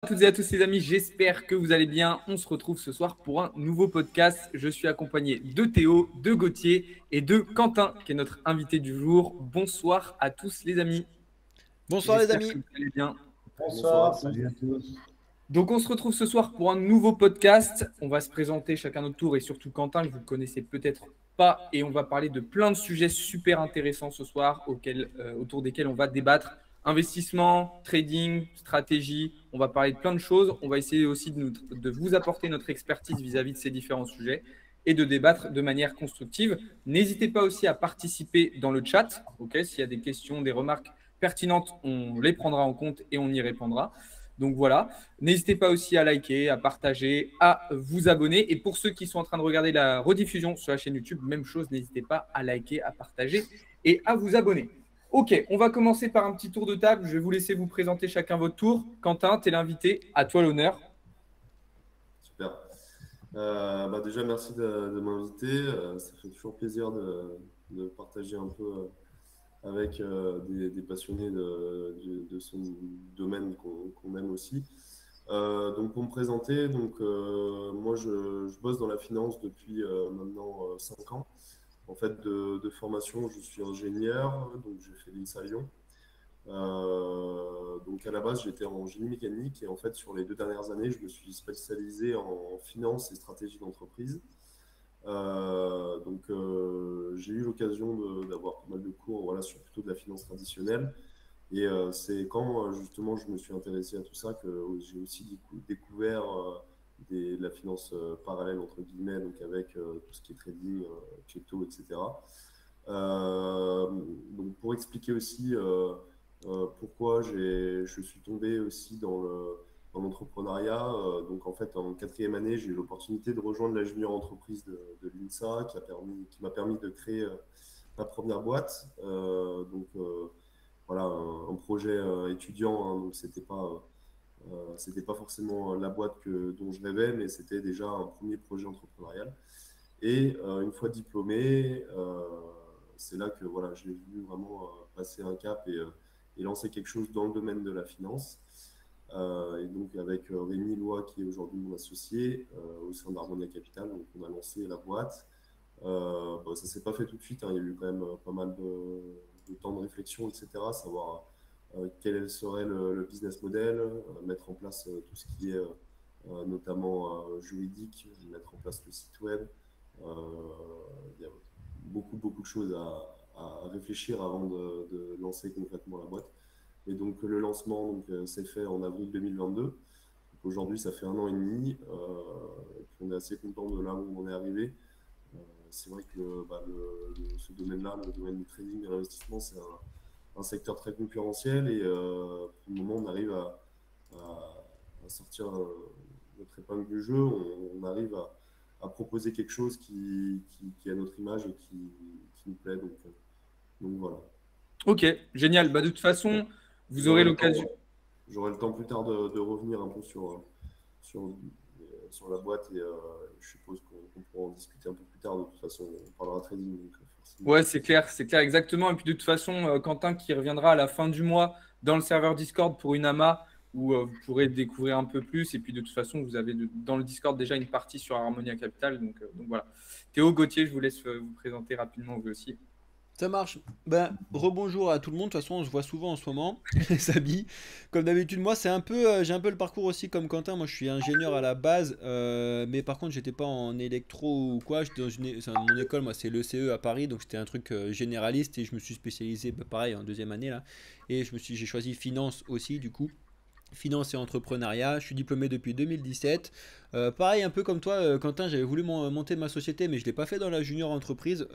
À toutes et à tous les amis, j'espère que vous allez bien. On se retrouve ce soir pour un nouveau podcast. Je suis accompagné de Théo, de Gauthier et de Quentin, qui est notre invité du jour. Bonsoir à tous les amis. Bonsoir les J'espère amis. que vous allez bien. Bonsoir, salut à tous. Donc on se retrouve ce soir pour un nouveau podcast. On va se présenter chacun notre tour et surtout Quentin, que vous ne connaissez peut-être pas. Et on va parler de plein de sujets super intéressants ce soir autour desquels on va débattre. Investissement, trading, stratégie, on va parler de plein de choses. On va essayer aussi de vous apporter notre expertise vis-à-vis de ces différents sujets et de débattre de manière constructive. N'hésitez pas aussi à participer dans le chat. S'il y a des questions, des remarques pertinentes, on les prendra en compte et on y répondra. Donc voilà, n'hésitez pas aussi à liker, à partager, à vous abonner. Et pour ceux qui sont en train de regarder la rediffusion sur la chaîne YouTube, même chose, n'hésitez pas à liker, à partager et à vous abonner. Ok, on va commencer par un petit tour de table. Je vais vous laisser vous présenter chacun votre tour. Quentin, tu es l'invité. À toi l'honneur. Super. Déjà, merci de m'inviter. Ça fait toujours plaisir de partager un peu avec des passionnés de son domaine qu'on aime aussi. Donc, pour me présenter, moi, je bosse dans la finance depuis maintenant 5 ans. En fait, de formation, je suis ingénieur, donc j'ai fait l'INSA Lyon. Donc à la base, j'étais en génie mécanique et en fait, sur les 2 dernières années, je me suis spécialisé en finance et stratégie d'entreprise. J'ai eu l'occasion d'avoir pas mal de cours, voilà, sur plutôt de la finance traditionnelle. Et c'est quand justement je me suis intéressé à tout ça que j'ai aussi découvert de la finance parallèle, entre guillemets, donc avec tout ce qui est trading, crypto, etc. Donc pour expliquer aussi pourquoi je suis tombé aussi dans l'entrepreneuriat. Donc en fait, en 4e année, j'ai eu l'opportunité de rejoindre la junior entreprise de l'INSA qui m'a permis de créer ma première boîte. Voilà, un projet étudiant, hein, donc c'était pas forcément la boîte dont je rêvais, mais c'était déjà un premier projet entrepreneurial. Et une fois diplômé, c'est là que voilà, j'ai voulu vraiment passer un cap et lancer quelque chose dans le domaine de la finance. Et donc avec Rémi Loy, qui est aujourd'hui mon associé au sein d'Harmonia Capital, donc on a lancé la boîte. Ça ne s'est pas fait tout de suite, hein. Il y a eu quand même pas mal de temps de réflexion, etc. Savoir quel serait le business model, mettre en place tout ce qui est notamment juridique, mettre en place le site web. Il y a beaucoup de choses à réfléchir avant de lancer concrètement la boîte. Et donc le lancement s'est fait en avril 2022. Aujourd'hui, ça fait 1 an et demi. Et puis on est assez content de là où on est arrivé. C'est vrai que ce domaine-là, le domaine du trading et de l'investissement, c'est un secteur très concurrentiel. Et pour le moment, on arrive à sortir notre épingle du jeu. On arrive à proposer quelque chose qui a notre image et qui nous plaît. Donc voilà. Ok, génial. De toute façon, vous aurez l'occasion. J'aurai le temps plus tard de revenir un peu sur la boîte et je suppose qu'on pourra en discuter un peu plus tard. De toute façon, on parlera trading. Ouais, c'est clair, exactement. Et puis de toute façon, Quentin qui reviendra à la fin du mois dans le serveur Discord pour une AMA où vous pourrez découvrir un peu plus. Et puis de toute façon, vous avez dans le Discord déjà une partie sur Harmonia Capital. Donc voilà. Théo, Gauthier, je vous laisse vous présenter rapidement vous aussi. Ça marche. Rebonjour à tout le monde. De toute façon, on se voit souvent en ce moment. Sabi. Comme d'habitude, moi, j'ai un peu le parcours aussi comme Quentin. Moi, je suis ingénieur à la base, mais par contre, j'étais pas en électro ou quoi. J'étais mon école, moi, c'est l'ECE à Paris, donc c'était un truc généraliste et je me suis spécialisé, pareil, en 2e année là. Et j'ai choisi finance aussi, du coup. Finance et entrepreneuriat, je suis diplômé depuis 2017. Pareil, un peu comme toi, Quentin, j'avais voulu monter ma société, mais je ne l'ai pas fait dans la junior entreprise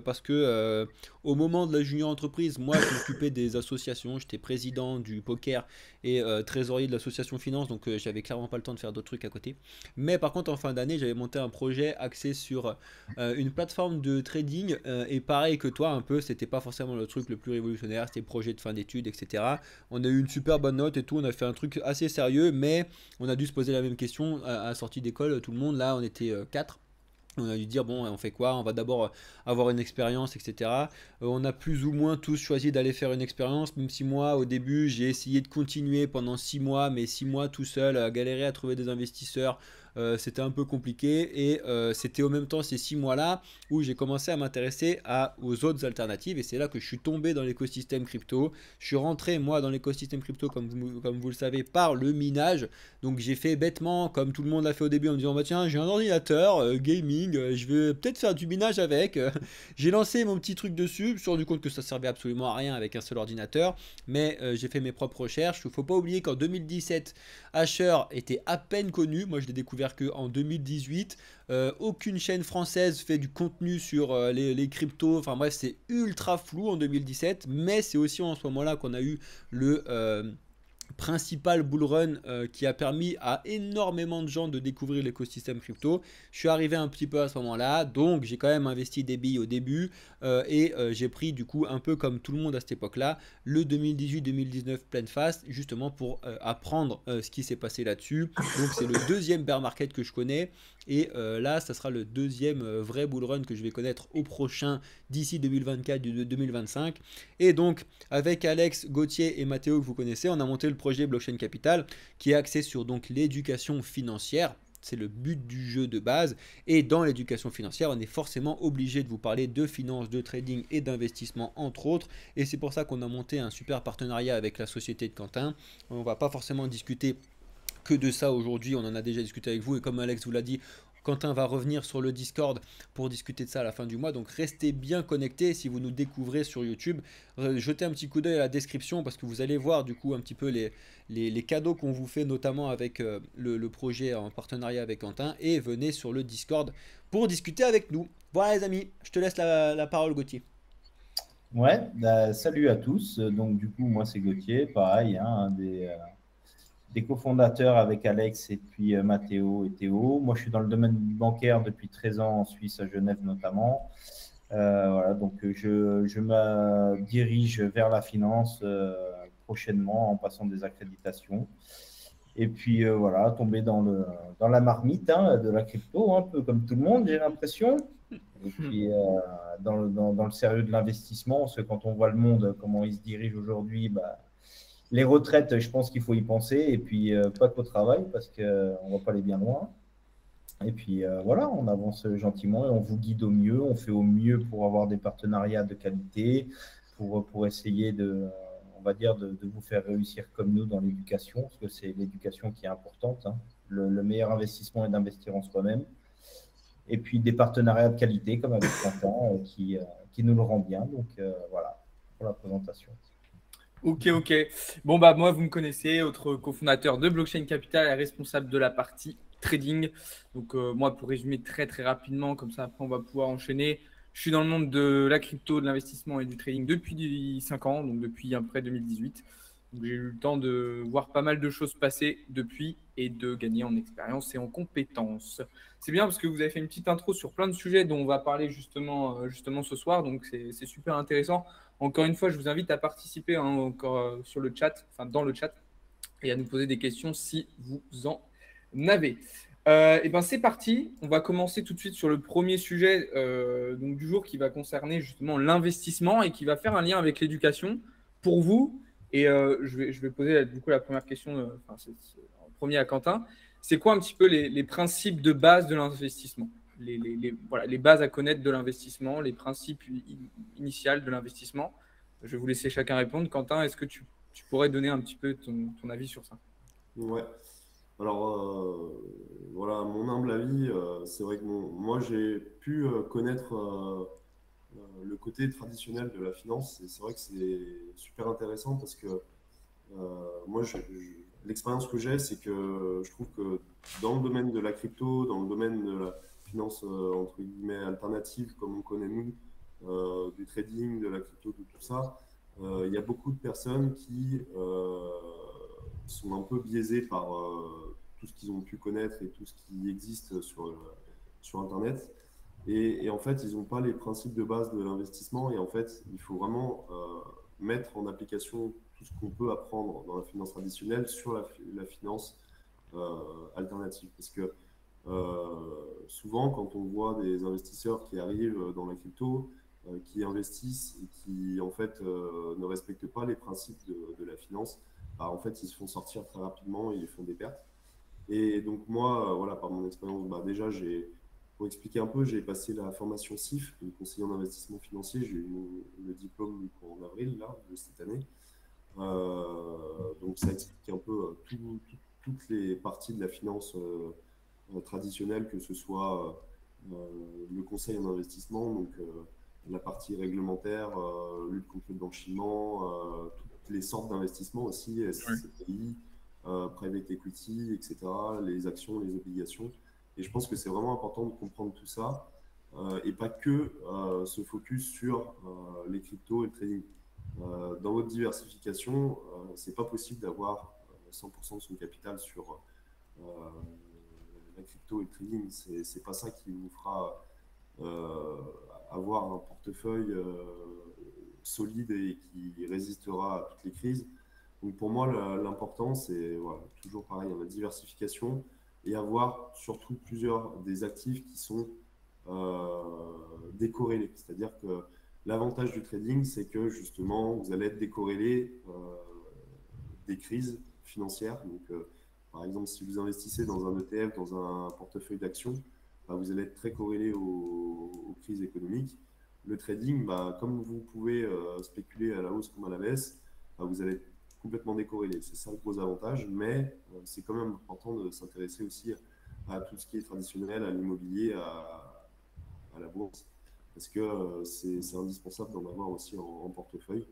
parce que au moment de la junior entreprise, moi, je m'occupais des associations. J'étais président du poker et trésorier de l'association finance, donc j'avais clairement pas le temps de faire d'autres trucs à côté. Mais par contre, en fin d'année, j'avais monté un projet axé sur une plateforme de trading et pareil que toi, un peu, c'était pas forcément le truc le plus révolutionnaire, c'était projet de fin d'études, etc. On a eu une super bonne note et tout, on a fait un truc assez sérieux, mais on a dû se poser la même question à sortie d'école, tout le monde, là on était 4. On a dû dire, bon, on fait quoi? On va d'abord avoir une expérience, etc. On a plus ou moins tous choisi d'aller faire une expérience, même si moi, au début, j'ai essayé de continuer pendant 6 mois, mais 6 mois tout seul, à galérer à trouver des investisseurs. C'était un peu compliqué et c'était au même temps ces 6 mois-là où j'ai commencé à m'intéresser aux autres alternatives et c'est là que je suis tombé dans l'écosystème crypto. Je suis rentré moi dans l'écosystème crypto comme vous le savez par le minage. Donc j'ai fait bêtement, comme tout le monde l'a fait au début, en me disant bah tiens j'ai un ordinateur gaming, je vais peut-être faire du minage avec. J'ai lancé mon petit truc dessus, je me suis rendu compte que ça servait absolument à rien avec un seul ordinateur, mais j'ai fait mes propres recherches. Il ne faut pas oublier qu'en 2017, Asher était à peine connu. Moi je l'ai découvert qu'en 2018. Aucune chaîne française fait du contenu sur les cryptos. Enfin bref, c'est ultra flou en 2017, mais c'est aussi en ce moment-là qu'on a eu le principal bull run qui a permis à énormément de gens de découvrir l'écosystème crypto. Je suis arrivé un petit peu à ce moment-là, donc j'ai quand même investi des billes au début et j'ai pris du coup un peu comme tout le monde à cette époque-là le 2018-2019 pleine face justement pour apprendre ce qui s'est passé là-dessus. Donc c'est le deuxième bear market que je connais et là ça sera le deuxième vrai bull run que je vais connaître au prochain d'ici 2024-2025. Et donc avec Alex, Gauthier et Mathéo que vous connaissez, on a monté le projet Blockchain Capital qui est axé sur donc l'éducation financière. C'est le but du jeu de base. Et dans l'éducation financière, on est forcément obligé de vous parler de finance, de trading et d'investissement, entre autres. Et c'est pour ça qu'on a monté un super partenariat avec la société de Quentin. On ne va pas forcément discuter que de ça aujourd'hui, on en a déjà discuté avec vous. Et comme Alex vous l'a dit, Quentin va revenir sur le Discord pour discuter de ça à la fin du mois. Donc restez bien connectés si vous nous découvrez sur YouTube. Jetez un petit coup d'œil à la description parce que vous allez voir du coup un petit peu les cadeaux qu'on vous fait, notamment avec le projet en partenariat avec Quentin. Et venez sur le Discord pour discuter avec nous. Voilà les amis, je te laisse la parole Gauthier. Ouais, bah, salut à tous. Donc, du coup, moi, c'est Gauthier, pareil, hein, un des cofondateurs avec Alex et puis Mathéo et Théo. Moi, je suis dans le domaine bancaire depuis 13 ans en Suisse, à Genève notamment. Voilà, donc je me dirige vers la finance prochainement en passant des accréditations. Et puis voilà, tomber dans la marmite hein, de la crypto, un peu comme tout le monde, j'ai l'impression. Et puis dans le sérieux de l'investissement, parce que quand on voit le monde, comment il se dirige aujourd'hui, bah, les retraites, je pense qu'il faut y penser. Et puis pas qu'au travail, parce qu'on ne va pas aller bien loin. Et puis voilà, on avance gentiment et on vous guide au mieux. On fait au mieux pour avoir des partenariats de qualité, pour essayer on va dire, de vous faire réussir comme nous dans l'éducation, parce que c'est l'éducation qui est importante. Hein. Le meilleur investissement est d'investir en soi-même. Et puis des partenariats de qualité, comme avec Quentin, qui nous le rend bien. Donc voilà, pour la présentation. Ok. Bon, bah, moi, vous me connaissez, autre cofondateur de Blockchain Capital et responsable de la partie trading. Donc, moi, pour résumer très, très rapidement, comme ça, après, on va pouvoir enchaîner. Je suis dans le monde de la crypto, de l'investissement et du trading depuis 5 ans, donc depuis après 2018. Donc, j'ai eu le temps de voir pas mal de choses passer depuis et de gagner en expérience et en compétences. C'est bien parce que vous avez fait une petite intro sur plein de sujets dont on va parler justement ce soir. Donc, c'est super intéressant. Encore une fois, je vous invite à participer encore sur le chat, enfin dans le chat, et à nous poser des questions si vous en avez. Et ben c'est parti. On va commencer tout de suite sur le premier sujet donc du jour qui va concerner justement l'investissement et qui va faire un lien avec l'éducation pour vous. Et je vais poser du coup la première question, en premier à Quentin. C'est quoi un petit peu les principes de base de l'investissement? Voilà, les bases à connaître de l'investissement, les principes initiaux de l'investissement. Je vais vous laisser chacun répondre. Quentin, est-ce que tu pourrais donner un petit peu ton avis sur ça? Ouais. Alors, voilà, à mon humble avis, c'est vrai que moi, j'ai pu connaître le côté traditionnel de la finance. Et c'est vrai que c'est super intéressant parce que moi, l'expérience que j'ai, c'est que je trouve que dans le domaine de la crypto, dans le domaine de la finance, entre guillemets, alternative, comme on connaît nous, du trading, de la crypto, de tout ça, il y a beaucoup de personnes qui sont un peu biaisées par tout ce qu'ils ont pu connaître et tout ce qui existe sur Internet. Et en fait, ils n'ont pas les principes de base de l'investissement. Et en fait, il faut vraiment mettre en application tout ce qu'on peut apprendre dans la finance traditionnelle sur la finance alternative. Parce que Souvent, quand on voit des investisseurs qui arrivent dans la crypto, qui investissent et qui en fait ne respectent pas les principes de la finance, bah, en fait ils se font sortir très rapidement et ils font des pertes. Et donc moi, voilà, par mon expérience, bah, déjà pour expliquer un peu, j'ai passé la formation CIF, donc conseiller en investissement financier. J'ai eu le diplôme du coup, en avril là, de cette année. Donc ça explique un peu toutes les parties de la finance traditionnelle, que ce soit le conseil en investissement, donc la partie réglementaire, lutte contre le blanchiment, toutes les sortes d'investissements aussi, SCPI, private equity, etc., les actions, les obligations. Et je pense que c'est vraiment important de comprendre tout ça et pas que se focus sur les cryptos et le trading. Dans votre diversification, c'est pas possible d'avoir 100% de son capital sur la crypto et le trading. C'est pas ça qui vous fera avoir un portefeuille solide et qui résistera à toutes les crises. Donc pour moi, l'important, c'est voilà, toujours pareil, la diversification et avoir surtout plusieurs des actifs qui sont décorrélés. C'est-à-dire que l'avantage du trading, c'est que justement, vous allez être décorrélé des crises financières. Donc, par exemple, si vous investissez dans un ETF, dans un portefeuille d'actions, bah, vous allez être très corrélé aux crises économiques. Le trading, bah, comme vous pouvez spéculer à la hausse comme à la baisse, bah, vous allez être complètement décorrélé. C'est ça le gros avantage, mais c'est quand même important de s'intéresser aussi à tout ce qui est traditionnel, à l'immobilier, à la bourse, parce que c'est indispensable d'en avoir aussi en portefeuille.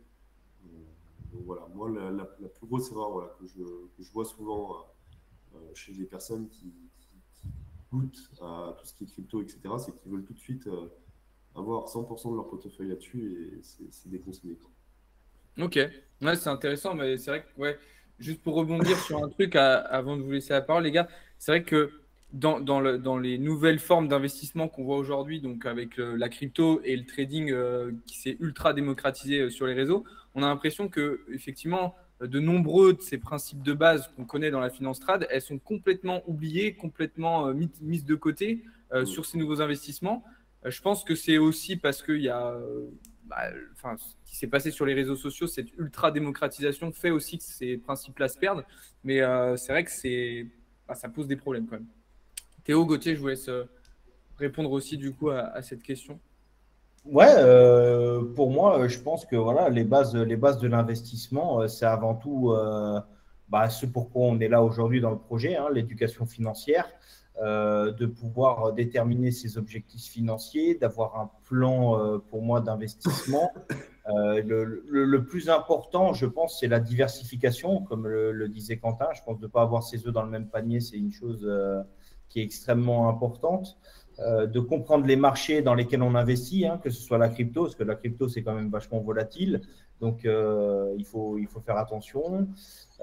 Donc voilà, moi, la plus grosse erreur voilà, que je vois souvent chez les personnes qui goûtent à tout ce qui est crypto, etc., c'est qu'ils veulent tout de suite avoir 100% de leur portefeuille là-dessus et c'est déconseillé. Ok, ouais, c'est intéressant, mais c'est vrai que, ouais, juste pour rebondir sur un truc avant de vous laisser la parole, les gars, c'est vrai que dans les nouvelles formes d'investissement qu'on voit aujourd'hui, donc avec la crypto et le trading qui s'est ultra démocratisé sur les réseaux, on a l'impression que, effectivement, de nombreux de ces principes de base qu'on connaît dans la finance trad, elles sont complètement oubliées, complètement mises de côté sur ces nouveaux investissements. Je pense que c'est aussi parce qu'il y a enfin, ce qui s'est passé sur les réseaux sociaux, cette ultra démocratisation fait aussi que ces principes-là se perdent. Mais c'est vrai que ça pose des problèmes quand même. Théo, Gauthier, je vous laisse répondre aussi du coup à cette question. Ouais, pour moi, je pense que voilà, les bases de l'investissement, c'est avant tout ce pourquoi on est là aujourd'hui dans le projet, hein, l'éducation financière, de pouvoir déterminer ses objectifs financiers, d'avoir un plan pour moi d'investissement. Le plus important, je pense, c'est la diversification, comme le disait Quentin. Je pense de ne pas avoir ses œufs dans le même panier, c'est une chose qui est extrêmement importante. De comprendre les marchés dans lesquels on investit, hein, que ce soit la crypto, parce que la crypto, c'est quand même vachement volatile. Donc, il faut faire attention.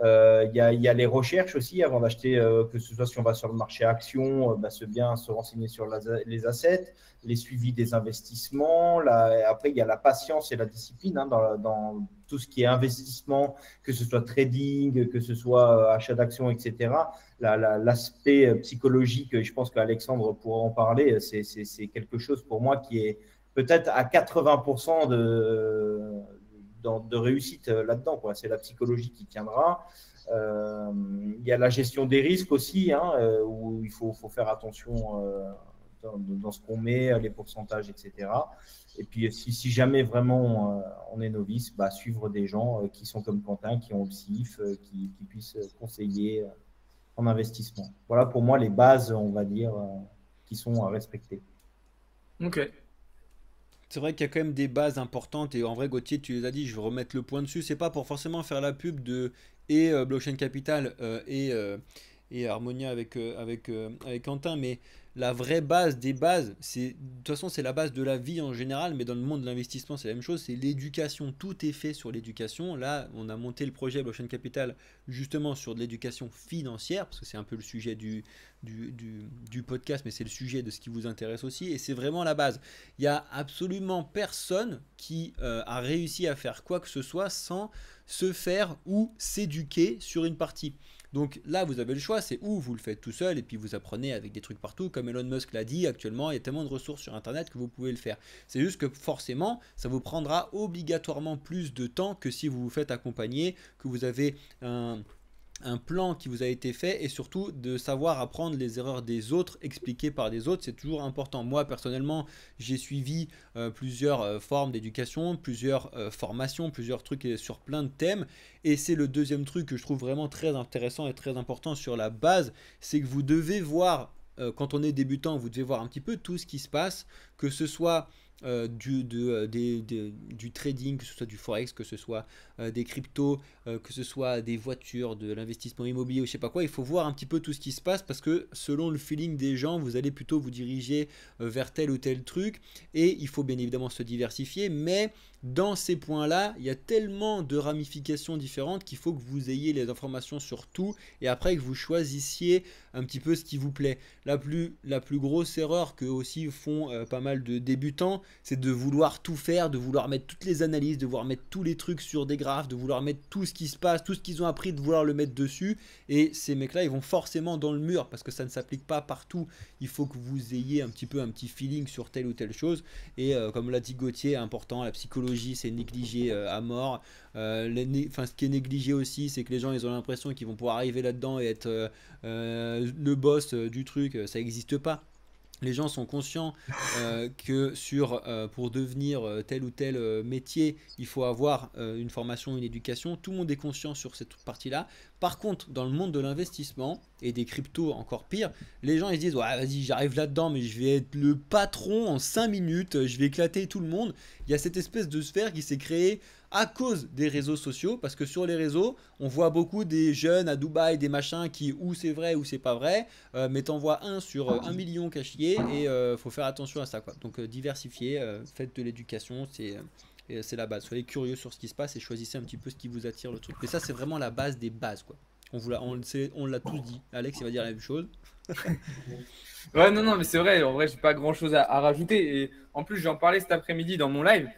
Il y a les recherches aussi avant d'acheter, que ce soit si on va sur le marché action, bien se renseigner sur les assets, les suivis des investissements. Après, il y a la patience et la discipline hein, dans tout ce qui est investissement, que ce soit trading, que ce soit achat d'actions, etc. L'aspect psychologique, je pense qu'Alexandre pourra en parler, c'est quelque chose pour moi qui est peut-être à 80% de réussite là-dedans, quoi. C'est la psychologie qui tiendra. Il y a la gestion des risques aussi, hein, où il faut faire attention dans ce qu'on met, les pourcentages, etc. Et puis, si jamais vraiment on est novice, suivre des gens qui sont comme Quentin, qui ont le CIF, qui puissent conseiller en investissement. Voilà pour moi les bases, on va dire, qui sont à respecter. Ok. C'est vrai qu'il y a quand même des bases importantes et en vrai Gauthier tu les as dit, je vais remettre le point dessus, c'est pas pour forcément faire la pub de Blockchain Capital et Harmonia avec Quentin, mais la vraie base des bases, de toute façon c'est la base de la vie en général, mais dans le monde de l'investissement c'est la même chose, c'est l'éducation, tout est fait sur l'éducation. Là on a monté le projet Blockchain Capital justement sur de l'éducation financière, parce que c'est un peu le sujet du podcast, mais c'est le sujet de ce qui vous intéresse aussi, et c'est vraiment la base. Il n'y a absolument personne qui a réussi à faire quoi que ce soit sans se faire ou s'éduquer sur une partie. Donc là, vous avez le choix, c'est où vous le faites tout seul et puis vous apprenez avec des trucs partout. Comme Elon Musk l'a dit, actuellement, il y a tellement de ressources sur Internet que vous pouvez le faire. C'est juste que forcément, ça vous prendra obligatoirement plus de temps que si vous vous faites accompagner, que vous avez un plan qui vous a été fait et surtout de savoir apprendre les erreurs des autres expliquées par des autres, c'est toujours important. Moi personnellement j'ai suivi plusieurs formes d'éducation, plusieurs formations, plusieurs trucs sur plein de thèmes et c'est le deuxième truc que je trouve vraiment très intéressant et très important sur la base, c'est que vous devez voir quand on est débutant, vous devez voir un petit peu tout ce qui se passe, que ce soit du trading, que ce soit du forex, que ce soit des cryptos, que ce soit des voitures, de l'investissement immobilier ou je sais pas quoi. Il faut voir un petit peu tout ce qui se passe parce que selon le feeling des gens, vous allez plutôt vous diriger vers tel ou tel truc et il faut bien évidemment se diversifier, mais dans ces points-là, il y a tellement de ramifications différentes qu'il faut que vous ayez les informations sur tout et après que vous choisissiez un petit peu ce qui vous plaît. La plus grosse erreur que aussi font pas mal de débutants, c'est de vouloir tout faire, de vouloir mettre toutes les analyses, de vouloir mettre tous les trucs sur des graphes, de vouloir mettre tout ce qui se passe, tout ce qu'ils ont appris, de vouloir le mettre dessus. Et ces mecs-là, ils vont forcément dans le mur parce que ça ne s'applique pas partout. Il faut que vous ayez un petit feeling sur telle ou telle chose. Et comme l'a dit Gauthier, important, la psychologie, c'est négligé à mort. Ce qui est négligé aussi, c'est que les gens, ils ont l'impression qu'ils vont pouvoir arriver là-dedans et être le boss du truc. Ça n'existe pas. Les gens sont conscients que pour devenir tel ou tel métier, il faut avoir une formation, une éducation. Tout le monde est conscient sur cette partie-là. Par contre, dans le monde de l'investissement et des cryptos encore pire, les gens ils se disent ouais, vas-y, j'arrive là-dedans, mais je vais être le patron en 5 minutes, je vais éclater tout le monde. Il y a cette espèce de sphère qui s'est créée à cause des réseaux sociaux, parce que sur les réseaux, on voit beaucoup des jeunes à Dubaï, des machins qui, ou c'est vrai ou c'est pas vrai, mais t'en vois un sur 1 million qu'à chier, et faut faire attention à ça, quoi. Donc diversifiez, faites de l'éducation, c'est la base. Soyez curieux sur ce qui se passe et choisissez un petit peu ce qui vous attire le truc. Mais ça, c'est vraiment la base des bases, quoi. On l'a tous dit. Alex, il va dire la même chose. Ouais, non, mais c'est vrai. En vrai, j'ai pas grand-chose à rajouter. Et en plus, j'en parlais cet après-midi dans mon live.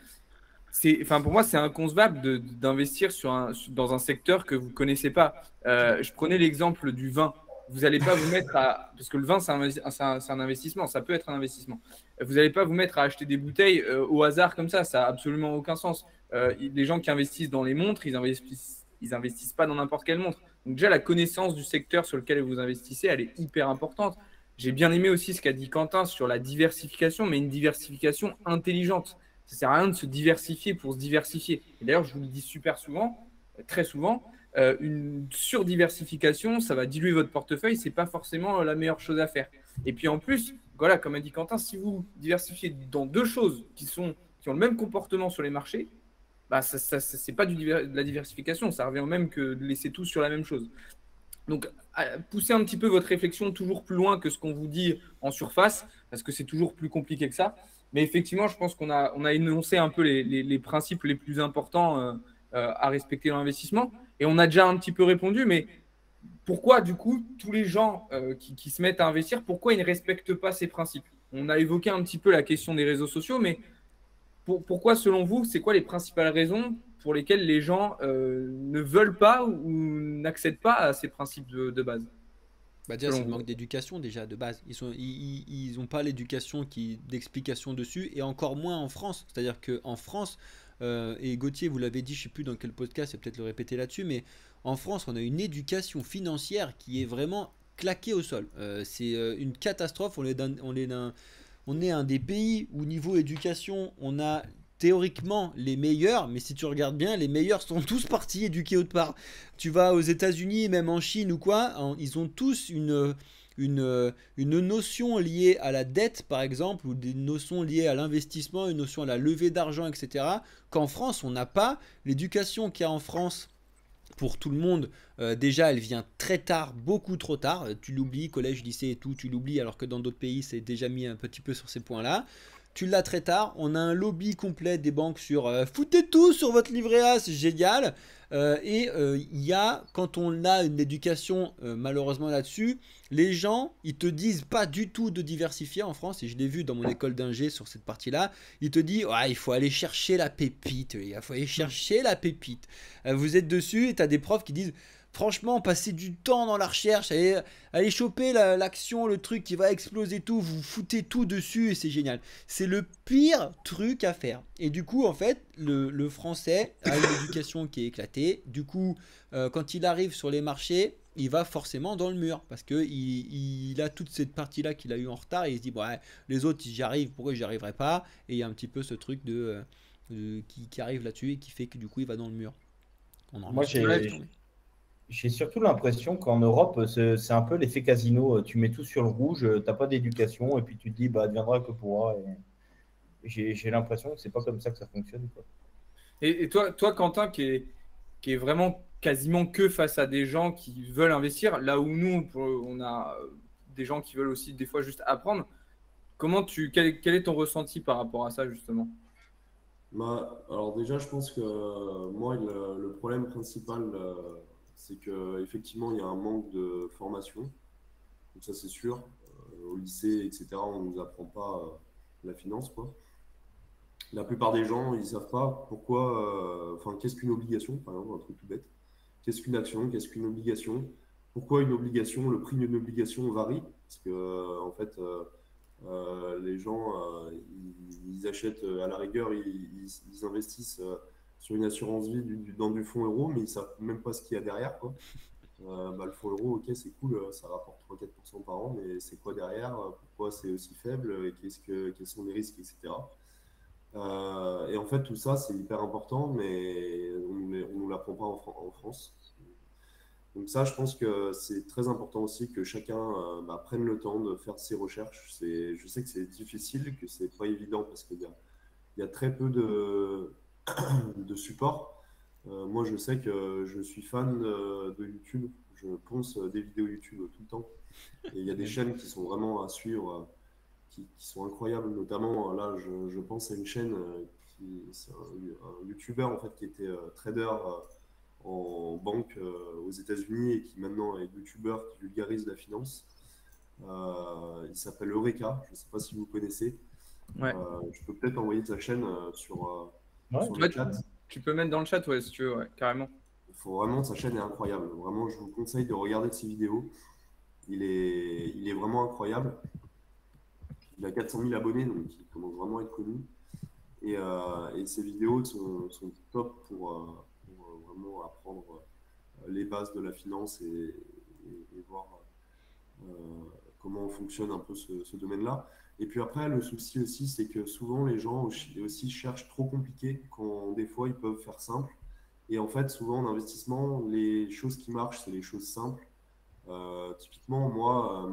Pour moi, c'est inconcevable d'investir dans un secteur que vous ne connaissez pas. Je prenais l'exemple du vin. Vous n'allez pas vous mettre à… Parce que le vin, c'est un investissement. Ça peut être un investissement. Vous n'allez pas vous mettre à acheter des bouteilles au hasard comme ça. Ça n'a absolument aucun sens. Les gens qui investissent dans les montres, ils investissent pas dans n'importe quelle montre. Donc déjà, la connaissance du secteur sur lequel vous investissez, elle est hyper importante. J'ai bien aimé aussi ce qu'a dit Quentin sur la diversification, mais une diversification intelligente. Ça ne sert à rien de se diversifier pour se diversifier. Et d'ailleurs, je vous le dis super souvent, très souvent, une surdiversification, ça va diluer votre portefeuille. Ce n'est pas forcément la meilleure chose à faire. Et puis en plus, voilà, comme a dit Quentin, si vous diversifiez dans deux choses qui ont le même comportement sur les marchés, bah, ce n'est pas de la diversification. Ça revient au même que de laisser tout sur la même chose. Donc, poussez un petit peu votre réflexion toujours plus loin que ce qu'on vous dit en surface, parce que c'est toujours plus compliqué que ça. Mais effectivement, je pense qu'on a énoncé un peu les principes les plus importants à respecter dans l'investissement. Et on a déjà un petit peu répondu, mais pourquoi, du coup, tous les gens qui se mettent à investir, pourquoi ils ne respectent pas ces principes? On a évoqué un petit peu la question des réseaux sociaux, mais pourquoi, selon vous, c'est quoi les principales raisons pour lesquelles les gens ne veulent pas ou n'accèdent pas à ces principes de base? Bah déjà, c'est le manque d'éducation déjà de base. Ils ont pas l'éducation d'explication dessus et encore moins en France. C'est-à-dire qu'en France, et Gauthier, vous l'avez dit, je sais plus dans quel podcast, c'est peut-être le répéter là-dessus, mais en France, on a une éducation financière qui est vraiment claquée au sol. C'est une catastrophe. On est un des pays où niveau éducation, on a théoriquement les meilleurs, mais si tu regardes bien, les meilleurs sont tous partis éduqués autre part. Tu vas aux États-Unis, même en Chine ou quoi, ils ont tous une notion liée à la dette, par exemple, ou des notions liées à l'investissement, une notion à la levée d'argent, etc. Qu'en France, on n'a pas. L'éducation qu'il y a en France pour tout le monde, déjà, elle vient très tard, beaucoup trop tard. Tu l'oublies, collège, lycée et tout, tu l'oublies, alors que dans d'autres pays, c'est déjà mis un petit peu sur ces points-là. Tu l'as très tard, on a un lobby complet des banques sur foutez tout sur votre livret A, c'est génial. Il y a, quand on a une éducation malheureusement là-dessus, les gens, ils te disent pas du tout de diversifier en France, et je l'ai vu dans mon école d'ingé sur cette partie-là, ils te disent ouais, il faut aller chercher la pépite, il faut aller chercher la pépite. Vous êtes dessus et tu as des profs qui disent Franchement, passez du temps dans la recherche, allez choper l'action, le truc qui va exploser tout, vous foutez tout dessus et c'est génial. C'est le pire truc à faire. Et du coup, en fait, le français a une éducation qui est éclatée. Du coup, quand il arrive sur les marchés, il va forcément dans le mur parce que il a toute cette partie-là qu'il a eu en retard et il se dit, bon, ouais, les autres, j'y arrive, pourquoi j'y arriverai pas? Et il y a un petit peu ce truc qui arrive là-dessus et qui fait que du coup, il va dans le mur. On en Moi, remet sur le reste, j'ai surtout l'impression qu'en Europe, c'est un peu l'effet casino. Tu mets tout sur le rouge, t'as pas d'éducation, et puis tu te dis, bah, adviendra que pourra. Et j'ai l'impression que c'est pas comme ça que ça fonctionne, quoi. Et toi, Quentin, qui est vraiment quasiment que face à des gens qui veulent investir, là où nous, on a des gens qui veulent aussi des fois juste apprendre. Quel est ton ressenti par rapport à ça, justement? Bah, alors déjà, je pense que moi, le problème principal, c'est qu'effectivement, il y a un manque de formation. Donc ça, c'est sûr. Au lycée, etc., on ne nous apprend pas la finance, quoi. La plupart des gens, ils ne savent pas pourquoi, enfin, qu'est-ce qu'une obligation, par exemple, un truc tout bête. Qu'est-ce qu'une action, qu'est-ce qu'une obligation? Pourquoi une obligation, le prix d'une obligation varie? Parce que, en fait, les gens, ils achètent à la rigueur, ils investissent sur une assurance vie dans du fonds euro, mais ils ne savent même pas ce qu'il y a derrière, quoi. Bah, le fonds euro, ok, c'est cool, ça rapporte 3-4% par an, mais c'est quoi derrière? Pourquoi c'est aussi faible? Et quels sont les risques, etc. Et en fait, tout ça, c'est hyper important, mais on ne nous l'apprend pas en France. Donc ça, je pense que c'est très important aussi que chacun bah, prenne le temps de faire ses recherches. Je sais que c'est difficile, que c'est pas évident parce il y a très peu de support. Moi, je sais que je suis fan de YouTube. Je ponce des vidéos YouTube tout le temps. Et il y a des chaînes qui sont vraiment à suivre, qui sont incroyables. Notamment, là, je pense à une chaîne c'est un YouTuber en fait, qui était trader en banque aux États-Unis et qui maintenant est YouTuber qui vulgarise la finance. Il s'appelle Eureka. Je ne sais pas si vous connaissez. Ouais. Je peux peut-être envoyer sa chaîne Ouais. sur le chat. Tu peux mettre dans le chat, ouais, si tu veux, ouais, carrément. Sa chaîne est incroyable. Vraiment, je vous conseille de regarder ses vidéos. Il est vraiment incroyable. Il a 400 000 abonnés, donc il commence vraiment à être connu. Et ses vidéos sont top pour vraiment apprendre les bases de la finance et voir comment fonctionne un peu ce domaine-là. Et puis après, le souci aussi, c'est que souvent les gens aussi cherchent trop compliqué quand des fois ils peuvent faire simple. Et en fait, souvent en investissement, les choses qui marchent, c'est les choses simples. Typiquement, moi,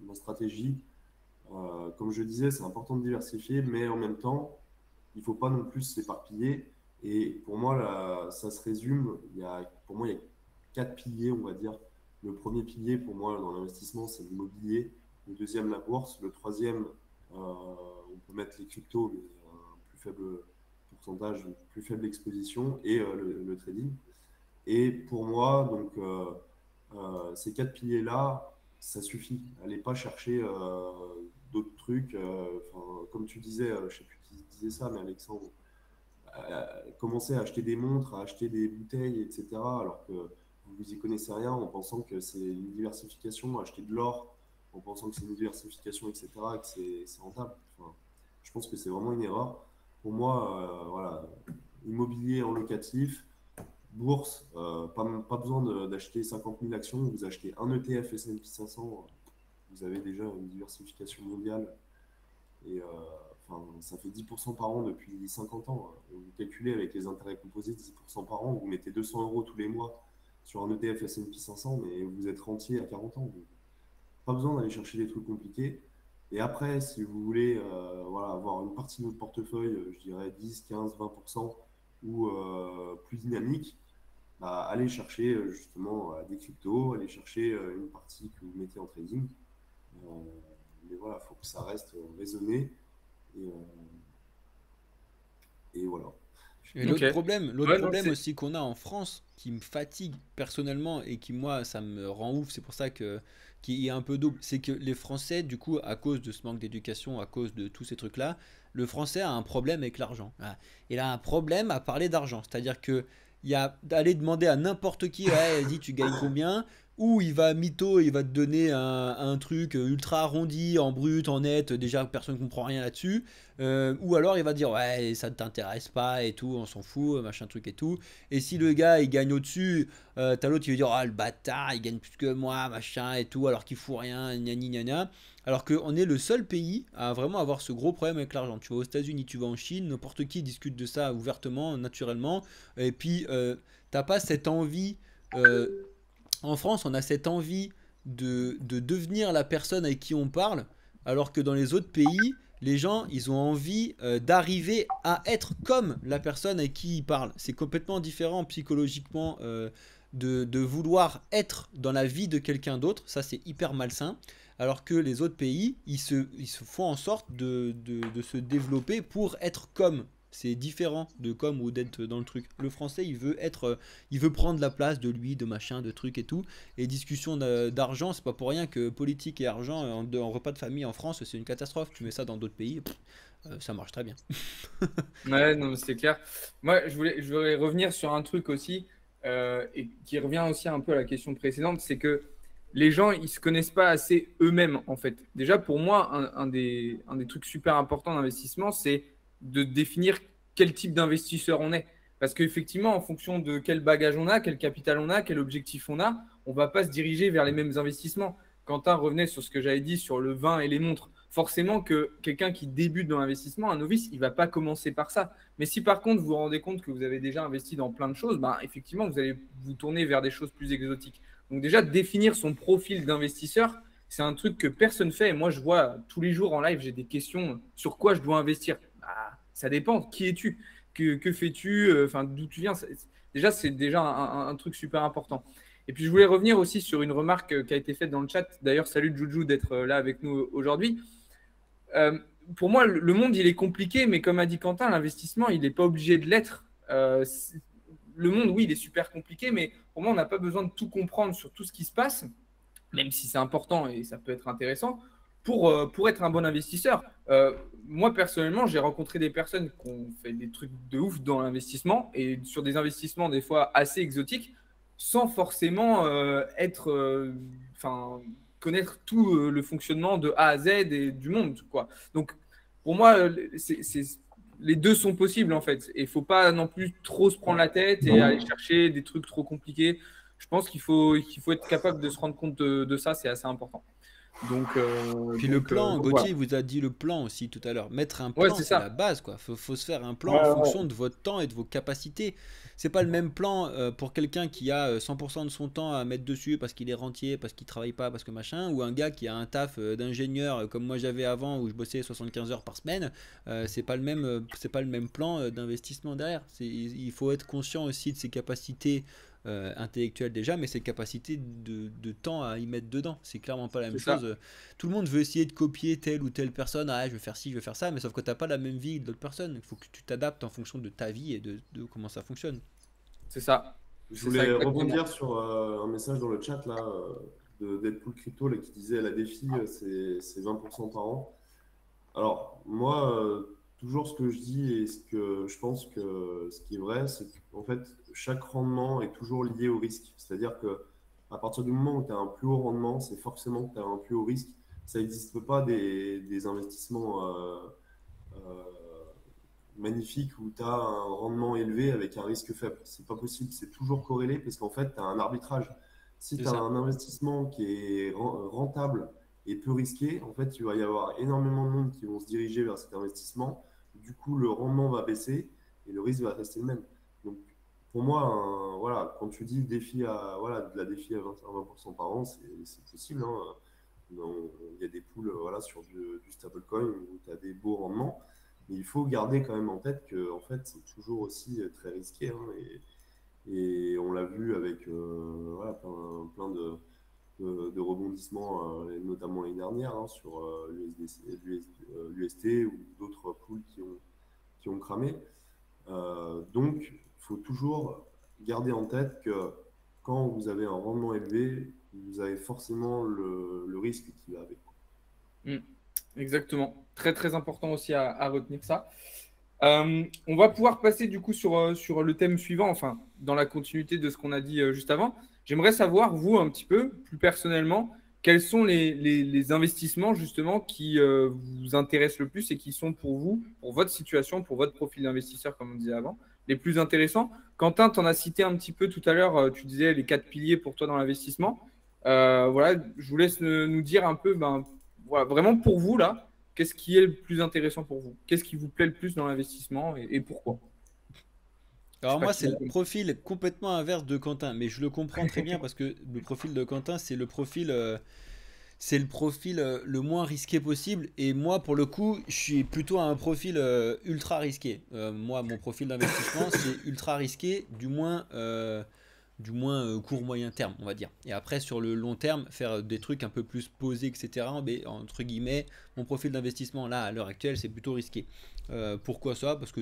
ma stratégie, comme je disais, c'est important de diversifier, mais en même temps, il ne faut pas non plus s'éparpiller. Et pour moi, là, ça se résume, pour moi, il y a 4 piliers, on va dire. Le premier pilier, pour moi, dans l'investissement, c'est l'immobilier. Le deuxième, la bourse. Le troisième, on peut mettre les cryptos, mais un plus faible pourcentage, une plus faible exposition, et le trading. Et pour moi, donc, ces 4 piliers-là, ça suffit. Allez pas chercher d'autres trucs. Comme tu disais, je ne sais plus qui disait ça, mais Alexandre, commencer à acheter des montres, à acheter des bouteilles, etc., alors que vous n'y connaissez rien en pensant que c'est une diversification, acheter de l'or en pensant que c'est une diversification, etc., et que c'est rentable. Enfin, je pense que c'est vraiment une erreur. Pour moi, voilà, immobilier en locatif, bourse, pas besoin d'acheter 50 000 actions, vous achetez un ETF S&P 500, vous avez déjà une diversification mondiale. Et ça fait 10% par an depuis 50 ans. Vous calculez avec les intérêts composés 10% par an, vous mettez 200 euros tous les mois sur un ETF S&P 500, mais vous êtes rentier à 40 ans. Donc, pas besoin d'aller chercher des trucs compliqués. Et après, si vous voulez voilà, avoir une partie de votre portefeuille, je dirais 10, 15, 20% ou plus dynamique, bah, allez chercher justement des cryptos, allez chercher une partie que vous mettez en trading. Mais voilà, il faut que ça reste raisonné. Et voilà. Et l'autre Ok. problème, Ouais, non, aussi qu'on a en France, qui me fatigue personnellement et qui moi ça me rend ouf, c'est pour ça que qui est un peu double, c'est que les Français du coup à cause de ce manque d'éducation, à cause de tous ces trucs-là, le Français a un problème avec l'argent. Voilà. Il a un problème à parler d'argent, c'est-à-dire que il y a d'aller demander à n'importe qui, ouais, vas-y, tu gagnes combien? Ou il va mytho, il va te donner un truc ultra arrondi, en brut, en net, déjà personne ne comprend rien là-dessus. Ou alors il va dire, ouais, ça ne t'intéresse pas et tout, on s'en fout, machin truc et tout. Et si le gars il gagne au-dessus, t'as l'autre qui va dire, ah le bâtard, il gagne plus que moi, machin et tout, alors qu'il fout rien, gna gna gna. Alors qu'on est le seul pays à vraiment avoir ce gros problème avec l'argent. Tu vas aux États-Unis, tu vas en Chine, n'importe qui discute de ça ouvertement, naturellement. Et puis, t'as pas cette envie. En France, on a cette envie de devenir la personne avec qui on parle, alors que dans les autres pays, les gens, ils ont envie d'arriver à être comme la personne avec qui ils parlent. C'est complètement différent psychologiquement de vouloir être dans la vie de quelqu'un d'autre. Ça, c'est hyper malsain. Alors que les autres pays, ils se font en sorte de se développer pour être comme. C'est différent de comme ou d'être dans le truc. Le français, il veut prendre la place de lui, de machin, de trucs et tout. Et discussion d'argent, c'est pas pour rien que politique et argent en repas de famille en France, c'est une catastrophe. Tu mets ça dans d'autres pays, ça marche très bien. Ouais, non, c'est clair. Moi, je voulais revenir sur un truc aussi, et qui revient aussi un peu à la question précédente, c'est que les gens, ils se connaissent pas assez eux-mêmes, en fait. Déjà, pour moi, un des trucs super importants d'investissement, c'est de définir quel type d'investisseur on est. Parce qu'effectivement, en fonction de quel bagage on a, quel capital on a, quel objectif on va pas se diriger vers les mêmes investissements. Quentin revenait sur ce que j'avais dit sur le vin et les montres. Forcément que quelqu'un qui débute dans l'investissement, un novice, il va pas commencer par ça. Mais si par contre vous vous rendez compte que vous avez déjà investi dans plein de choses, ben, effectivement, vous allez vous tourner vers des choses plus exotiques. Donc déjà, définir son profil d'investisseur, c'est un truc que personne fait. Et moi, je vois tous les jours en live, j'ai des questions sur quoi je dois investir. Bah, ça dépend. Qui es-tu? Que fais-tu? Enfin, d'où tu viens? Déjà, c'est déjà un truc super important. Et puis, je voulais revenir aussi sur une remarque qui a été faite dans le chat. D'ailleurs, salut Juju d'être là avec nous aujourd'hui. Euh, pour moi, le monde, il est compliqué, mais comme a dit Quentin, l'investissement, il n'est pas obligé de l'être. Le monde, oui, il est super compliqué, mais pour moi, on n'a pas besoin de tout comprendre sur tout ce qui se passe, même si c'est important et ça peut être intéressant, pour être un bon investisseur. Moi, personnellement, j'ai rencontré des personnes qui ont fait des trucs de ouf dans l'investissement et sur des investissements des fois assez exotiques, sans forcément connaître tout le fonctionnement de A à Z et du monde, quoi. Donc, pour moi, les deux sont possibles, en fait. Et il ne faut pas non plus trop se prendre la tête et aller chercher des trucs trop compliqués. Je pense qu'il faut être capable de se rendre compte de ça, c'est assez important. Puis le plan, Voilà. Gauthier vous a dit le plan aussi tout à l'heure. Mettre un Ouais, plan, c'est c'est la ça. base, quoi. Faut se faire un plan Ouais, en ouais, fonction de votre temps et de vos capacités. C'est pas le même plan pour quelqu'un qui a 100% de son temps à mettre dessus parce qu'il est rentier, parce qu'il travaille pas, parce que machin, ou un gars qui a un taf d'ingénieur comme moi j'avais avant où je bossais 75 heures par semaine. C'est pas le même plan d'investissement derrière. Il faut être conscient aussi de ses capacités intellectuelles déjà, mais ses capacités de temps à y mettre dedans. C'est clairement pas la même C'est ça. chose. Tout le monde veut essayer de copier telle ou telle personne. Ah, je vais faire ci, je vais faire ça, mais sauf que t'as pas la même vie que d'autres personnes. Il faut que tu t'adaptes en fonction de ta vie et de comment ça fonctionne. C'est ça. Je C'est ça voulais exactement. rebondir sur un message dans le chat là, de Deadpool Crypto là, qui disait la défi, c'est 20% par an. Alors, moi, toujours ce que je dis et ce que je pense que ce qui est vrai, c'est qu'en fait, chaque rendement est toujours lié au risque. C'est-à-dire que à partir du moment où tu as un plus haut rendement, c'est forcément que tu as un plus haut risque. Ça n'existe pas des investissements euh, magnifiques où tu as un rendement élevé avec un risque faible. C'est pas possible, c'est toujours corrélé parce qu'en fait, tu as un arbitrage. Si C'est tu as ça. un investissement qui est rentable et peu risqué, en fait, il va y avoir énormément de monde qui vont se diriger vers cet investissement. Du coup, le rendement va baisser et le risque va rester le même. Donc, pour moi, voilà, quand tu dis défi voilà, de la défi à 20% par an, c'est possible, hein. Il y a des poules voilà, sur du stablecoin où tu as des beaux rendements. Mais il faut garder quand même en tête que en fait, c'est toujours aussi très risqué, hein, et on l'a vu avec voilà, plein de rebondissements, notamment l'année dernière, hein, sur l'UST ou d'autres poules qui ont cramé. Donc, il faut toujours garder en tête que quand vous avez un rendement élevé, vous avez forcément le risque qui va avec. Mm. Exactement. Très, très important aussi à retenir ça. On va pouvoir passer du coup sur le thème suivant, enfin, dans la continuité de ce qu'on a dit juste avant. J'aimerais savoir, vous, un petit peu, plus personnellement, quels sont les investissements justement qui vous intéressent le plus et qui sont pour vous, pour votre situation, pour votre profil d'investisseur, comme on disait avant, les plus intéressants. Quentin, tu en as cité un petit peu tout à l'heure, tu disais les 4 piliers pour toi dans l'investissement. Voilà, je vous laisse nous dire un peu, ben, voilà, vraiment pour vous, là, qu'est-ce qui est le plus intéressant pour vous? Qu'est-ce qui vous plaît le plus dans l'investissement et pourquoi? Je sais Alors pas moi, qui c'est va le commencer. profil complètement inverse de Quentin, mais je le comprends très bien parce que le profil de Quentin, c'est le profil le moins risqué possible. Et moi, pour le coup, je suis plutôt à un profil ultra risqué. Moi, mon profil d'investissement, c'est ultra risqué, du moins court moyen terme, on va dire. Et après, sur le long terme, faire des trucs un peu plus posés, etc. Mais entre guillemets, mon profil d'investissement là, à l'heure actuelle, c'est plutôt risqué. Pourquoi ça? Parce que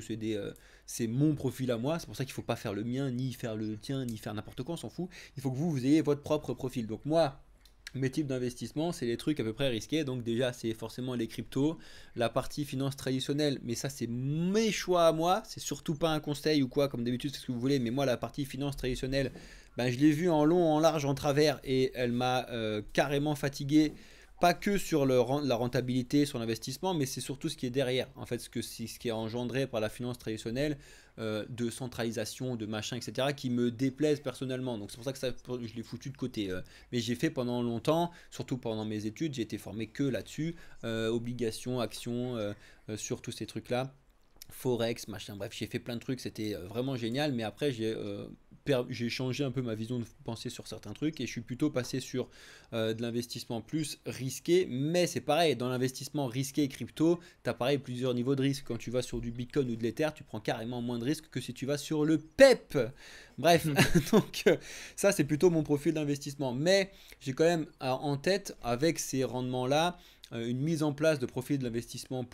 c'est mon profil à moi. C'est pour ça qu'il ne faut pas faire le mien, ni faire le tien, ni faire n'importe quoi, on s'en fout. Il faut que vous ayez votre propre profil. Donc moi, mes types d'investissement, c'est les trucs à peu près risqués. Donc déjà, c'est forcément les cryptos, la partie finance traditionnelle. Mais ça, c'est mes choix à moi. C'est surtout pas un conseil ou quoi, comme d'habitude, c'est ce que vous voulez. Mais moi, la partie finance traditionnelle, ben, je l'ai vue en long, en large, en travers. Et elle m'a carrément fatigué. Pas que sur la rentabilité, sur l'investissement, mais c'est surtout ce qui est derrière. En fait, ce qui est engendré par la finance traditionnelle, de centralisation, de machin, etc., qui me déplaisent personnellement. Donc c'est pour ça que je l'ai foutu de côté. Mais j'ai fait pendant longtemps, surtout pendant mes études, j'ai été formé que là-dessus, obligations, actions, sur tous ces trucs-là. Forex, machin, bref, j'ai fait plein de trucs, c'était vraiment génial, mais après j'ai changé un peu ma vision de penser sur certains trucs et je suis plutôt passé sur de l'investissement plus risqué, mais c'est pareil, dans l'investissement risqué et crypto, tu as pareil plusieurs niveaux de risque. Quand tu vas sur du Bitcoin ou de l'Ether, tu prends carrément moins de risques que si tu vas sur le PEP. Bref, donc ça c'est plutôt mon profil d'investissement, mais j'ai quand même en tête avec ces rendements-là une mise en place de profil de l'investissement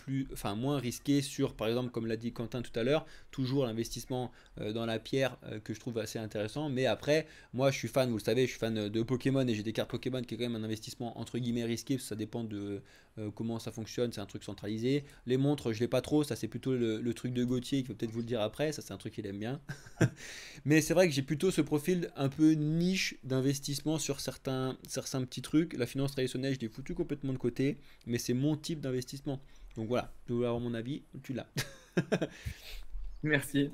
moins risqué sur, par exemple, comme l'a dit Quentin tout à l'heure, toujours l'investissement dans la pierre que je trouve assez intéressant. Mais après, moi je suis fan, vous le savez, je suis fan de Pokémon et j'ai des cartes Pokémon qui est quand même un investissement entre guillemets risqué parce que ça dépend de comment ça fonctionne, c'est un truc centralisé. Les montres, je l'ai pas trop, ça c'est plutôt le truc de Gauthier qui va peut-être vous le dire après, ça c'est un truc qu'il aime bien. Mais c'est vrai que j'ai plutôt ce profil un peu niche d'investissement sur certains petits trucs. La finance traditionnelle, je l'ai foutu complètement de côté, mais c'est mon type d'investissement. Donc voilà, tu veux avoir mon avis, tu l'as. Merci.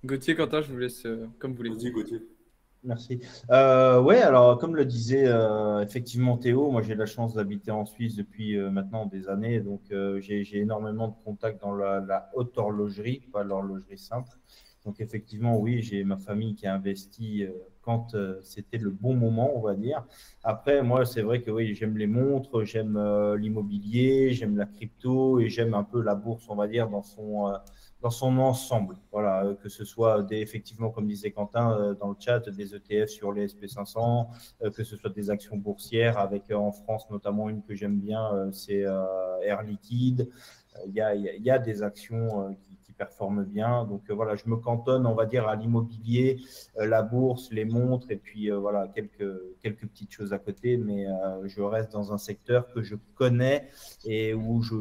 Gauthier, Quentin, je vous laisse comme vous voulez. Vas-y, Gauthier. Merci. Ouais, alors comme le disait effectivement Théo, moi j'ai la chance d'habiter en Suisse depuis maintenant des années, donc j'ai énormément de contacts dans la haute horlogerie, pas l'horlogerie simple. Donc effectivement, oui, j'ai ma famille qui a investi quand c'était le bon moment, on va dire. Après, moi, c'est vrai que oui, j'aime les montres, j'aime l'immobilier, j'aime la crypto et j'aime un peu la bourse, on va dire, dans son ensemble. Voilà, que ce soit effectivement, comme disait Quentin dans le chat, des ETF sur les SP500, que ce soit des actions boursières, avec en France notamment une que j'aime bien, c'est Air Liquide. Il y a des actions qui performent bien. Donc voilà, je me cantonne, on va dire, à l'immobilier, la bourse, les montres et puis voilà, quelques petites choses à côté. Mais je reste dans un secteur que je connais et où je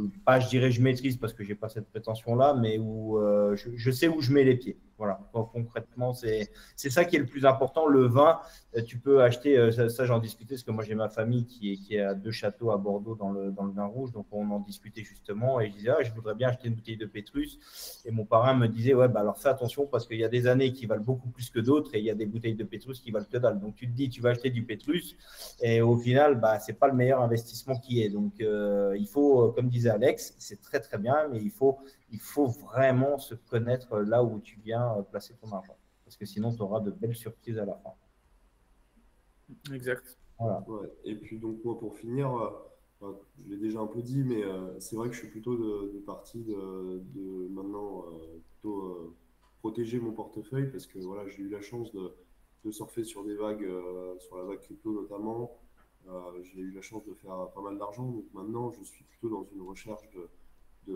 dirais je maîtrise parce que je n'ai pas cette prétention-là, mais où je sais où je mets les pieds. Voilà, donc, concrètement, c'est ça qui est le plus important. Le vin, tu peux acheter, ça j'en discutais parce que moi j'ai ma famille qui est à 2 châteaux à Bordeaux dans le vin rouge, donc on en discutait justement et je disais, je voudrais bien acheter une bouteille de Pétrus. Et mon parrain me disait, ouais, bah alors fais attention parce qu'il y a des années qui valent beaucoup plus que d'autres et il y a des bouteilles de Pétrus qui valent que dalle. Donc tu te dis, tu vas acheter du Pétrus et au final, bah, ce n'est pas le meilleur investissement qui est. Donc il faut, comme disait Alex, c'est très très bien, mais il faut vraiment se connaître là où tu viens placer ton argent. Parce que sinon, tu auras de belles surprises à la fin. Exact. Voilà. Ouais. Et puis donc moi pour finir, je l'ai déjà un peu dit, mais c'est vrai que je suis plutôt de parti de maintenant plutôt protéger mon portefeuille parce que voilà, j'ai eu la chance de surfer sur des vagues, sur la vague crypto notamment. J'ai eu la chance de faire pas mal d'argent, donc maintenant je suis plutôt dans une recherche d'un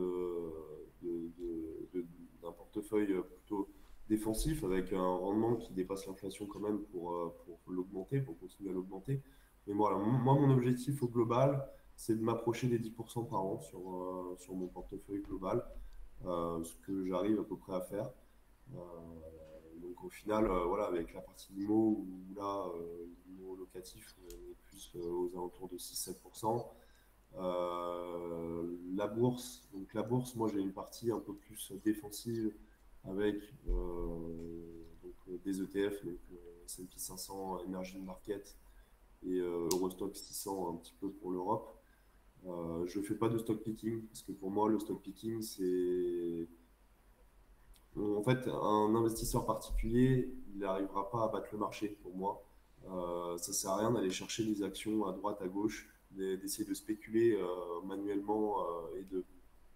portefeuille plutôt défensif avec un rendement qui dépasse l'inflation quand même pour l'augmenter, pour continuer à l'augmenter. Mais voilà, moi, mon objectif au global, c'est de m'approcher des 10% par an sur mon portefeuille global. ce que j'arrive à peu près à faire. Euh, donc au final, voilà, avec la partie IMO, où là, l'IMO locatif, on est plus aux alentours de 6-7%. La bourse, moi j'ai une partie un peu plus défensive avec des ETF, donc S&P 500, Emerging Market et Eurostock 600 un petit peu pour l'Europe. Je ne fais pas de stock picking parce que pour moi le stock picking c'est en fait un investisseur particulier il n'arrivera pas à battre le marché pour moi. Ça ne sert à rien d'aller chercher des actions à droite à gauche, d'essayer de spéculer manuellement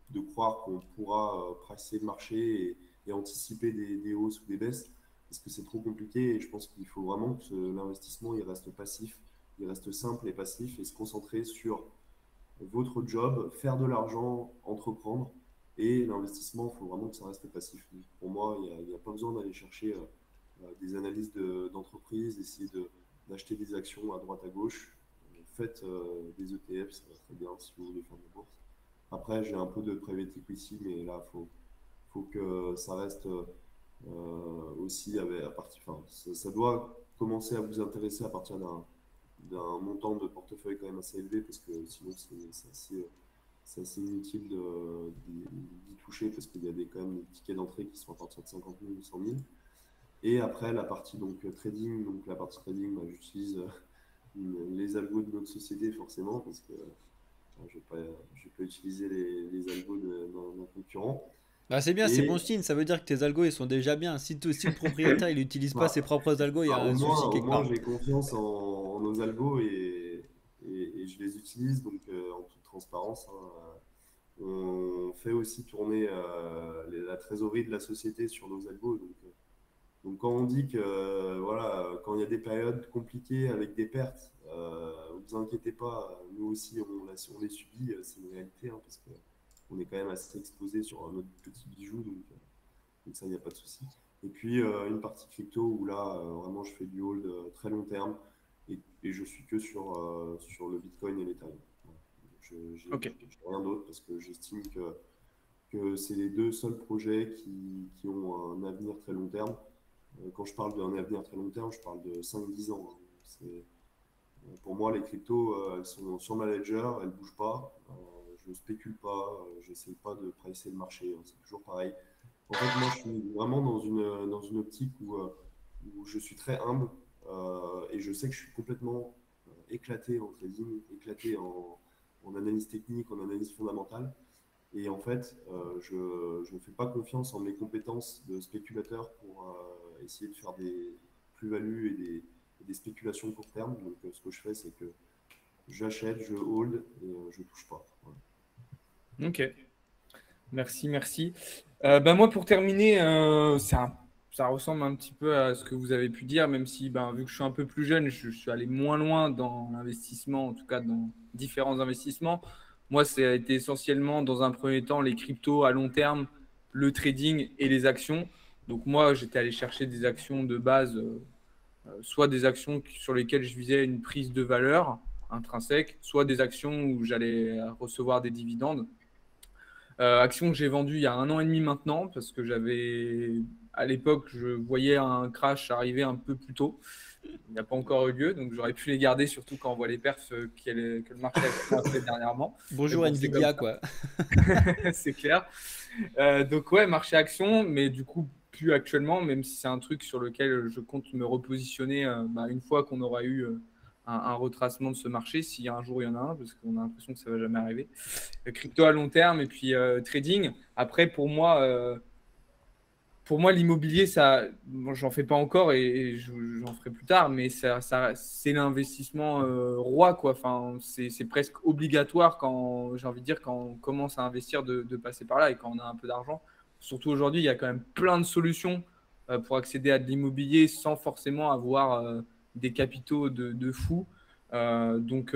de croire qu'on pourra pricer le marché et anticiper des hausses ou des baisses parce que c'est trop compliqué et je pense qu'il faut vraiment que l'investissement il reste passif, il reste simple et passif et se concentrer sur votre job, faire de l'argent, entreprendre. Et l'investissement, il faut vraiment que ça reste passif. Donc, pour moi, il n'y a pas besoin d'aller chercher des analyses d'entreprise, essayer d'acheter des actions à droite à gauche. Faites des ETF, ça va très bien si vous voulez faire de la bourse. Après, j'ai un peu de private equity, mais là, faut que ça reste aussi à partir. Enfin, ça doit commencer à vous intéresser à partir d'un montant de portefeuille quand même assez élevé parce que sinon c'est assez inutile d'y toucher parce qu'il y a quand même des tickets d'entrée qui sont à partir de 50 000 ou 100 000. Et après la partie trading, donc la partie trading, bah, j'utilise les algos de notre société forcément parce que je vais pas utiliser les algos d'un concurrent. Bah, c'est bien, c'est Et bon signe, ça veut dire que tes algos ils sont déjà bien. Si le propriétaire il n'utilise pas ses bah, propres algos, il y a un souci au quelque moins part. j'ai confiance en nos algos et je les utilise donc en toute transparence, hein. On fait aussi tourner la trésorerie de la société sur nos algos. Donc quand on dit que voilà, quand il y a des périodes compliquées avec des pertes, ne vous inquiétez pas, nous aussi on les subit, c'est une réalité hein, parce qu'on est quand même assez exposé sur notre petit bijou, donc ça il n'y a pas de souci. Et puis une partie crypto où là vraiment je fais du hold très long terme et je suis que sur le Bitcoin et l'Ethereum. Voilà. J'ai Ok. rien d'autre parce que j'estime que c'est les deux seuls projets qui ont un avenir très long terme. Quand je parle d'un avenir très long terme, je parle de 5-10 ans, hein. Pour moi, les cryptos, elles sont sur ma ledger, elles ne bougent pas. Je ne spécule pas, je n'essaie pas de pricer le marché, hein, c'est toujours pareil. En fait, moi, je suis vraiment dans une optique où je suis très humble et je sais que je suis complètement éclaté en trading, éclaté en analyse technique, en analyse fondamentale. Et en fait, je ne fais pas confiance en mes compétences de spéculateur pour essayer de faire des plus-values et des spéculations court terme. Donc, ce que je fais, c'est que j'achète, je hold et je ne touche pas. Voilà. Ok. Merci, merci. Ben moi, pour terminer, ça ressemble un petit peu à ce que vous avez pu dire, même si, ben, vu que je suis un peu plus jeune, je suis allé moins loin dans l'investissement, en tout cas dans différents investissements. Moi, ça a été essentiellement, dans un premier temps, les cryptos à long terme, le trading et les actions. Donc moi, j'étais allé chercher des actions de base, soit des actions sur lesquelles je visais une prise de valeur intrinsèque, soit des actions où j'allais recevoir des dividendes. Action que j'ai vendue il y a 1 an et demi maintenant, parce que à l'époque, je voyais un crash arriver un peu plus tôt. Il n'a pas encore eu lieu, donc j'aurais pu les garder, surtout quand on voit les perfs que le marché a fait dernièrement. Mais Bonjour bon, c'est comme Nvidia quoi. ça, c'est clair. Donc ouais, marché action, mais du coup, plus actuellement, même si c'est un truc sur lequel je compte me repositionner bah, une fois qu'on aura eu un retracement de ce marché, s'il y a un jour il y en a un, parce qu'on a l'impression que ça va jamais arriver. Crypto à long terme et puis trading. Après, pour moi, l'immobilier, ça, bon, j'en fais pas encore et j'en ferai plus tard, mais c'est l'investissement roi, quoi. Enfin, c'est presque obligatoire quand, j'ai envie de dire, quand on commence à investir de passer par là et quand on a un peu d'argent. Surtout aujourd'hui, il y a quand même plein de solutions pour accéder à de l'immobilier sans forcément avoir des capitaux de fou. Donc,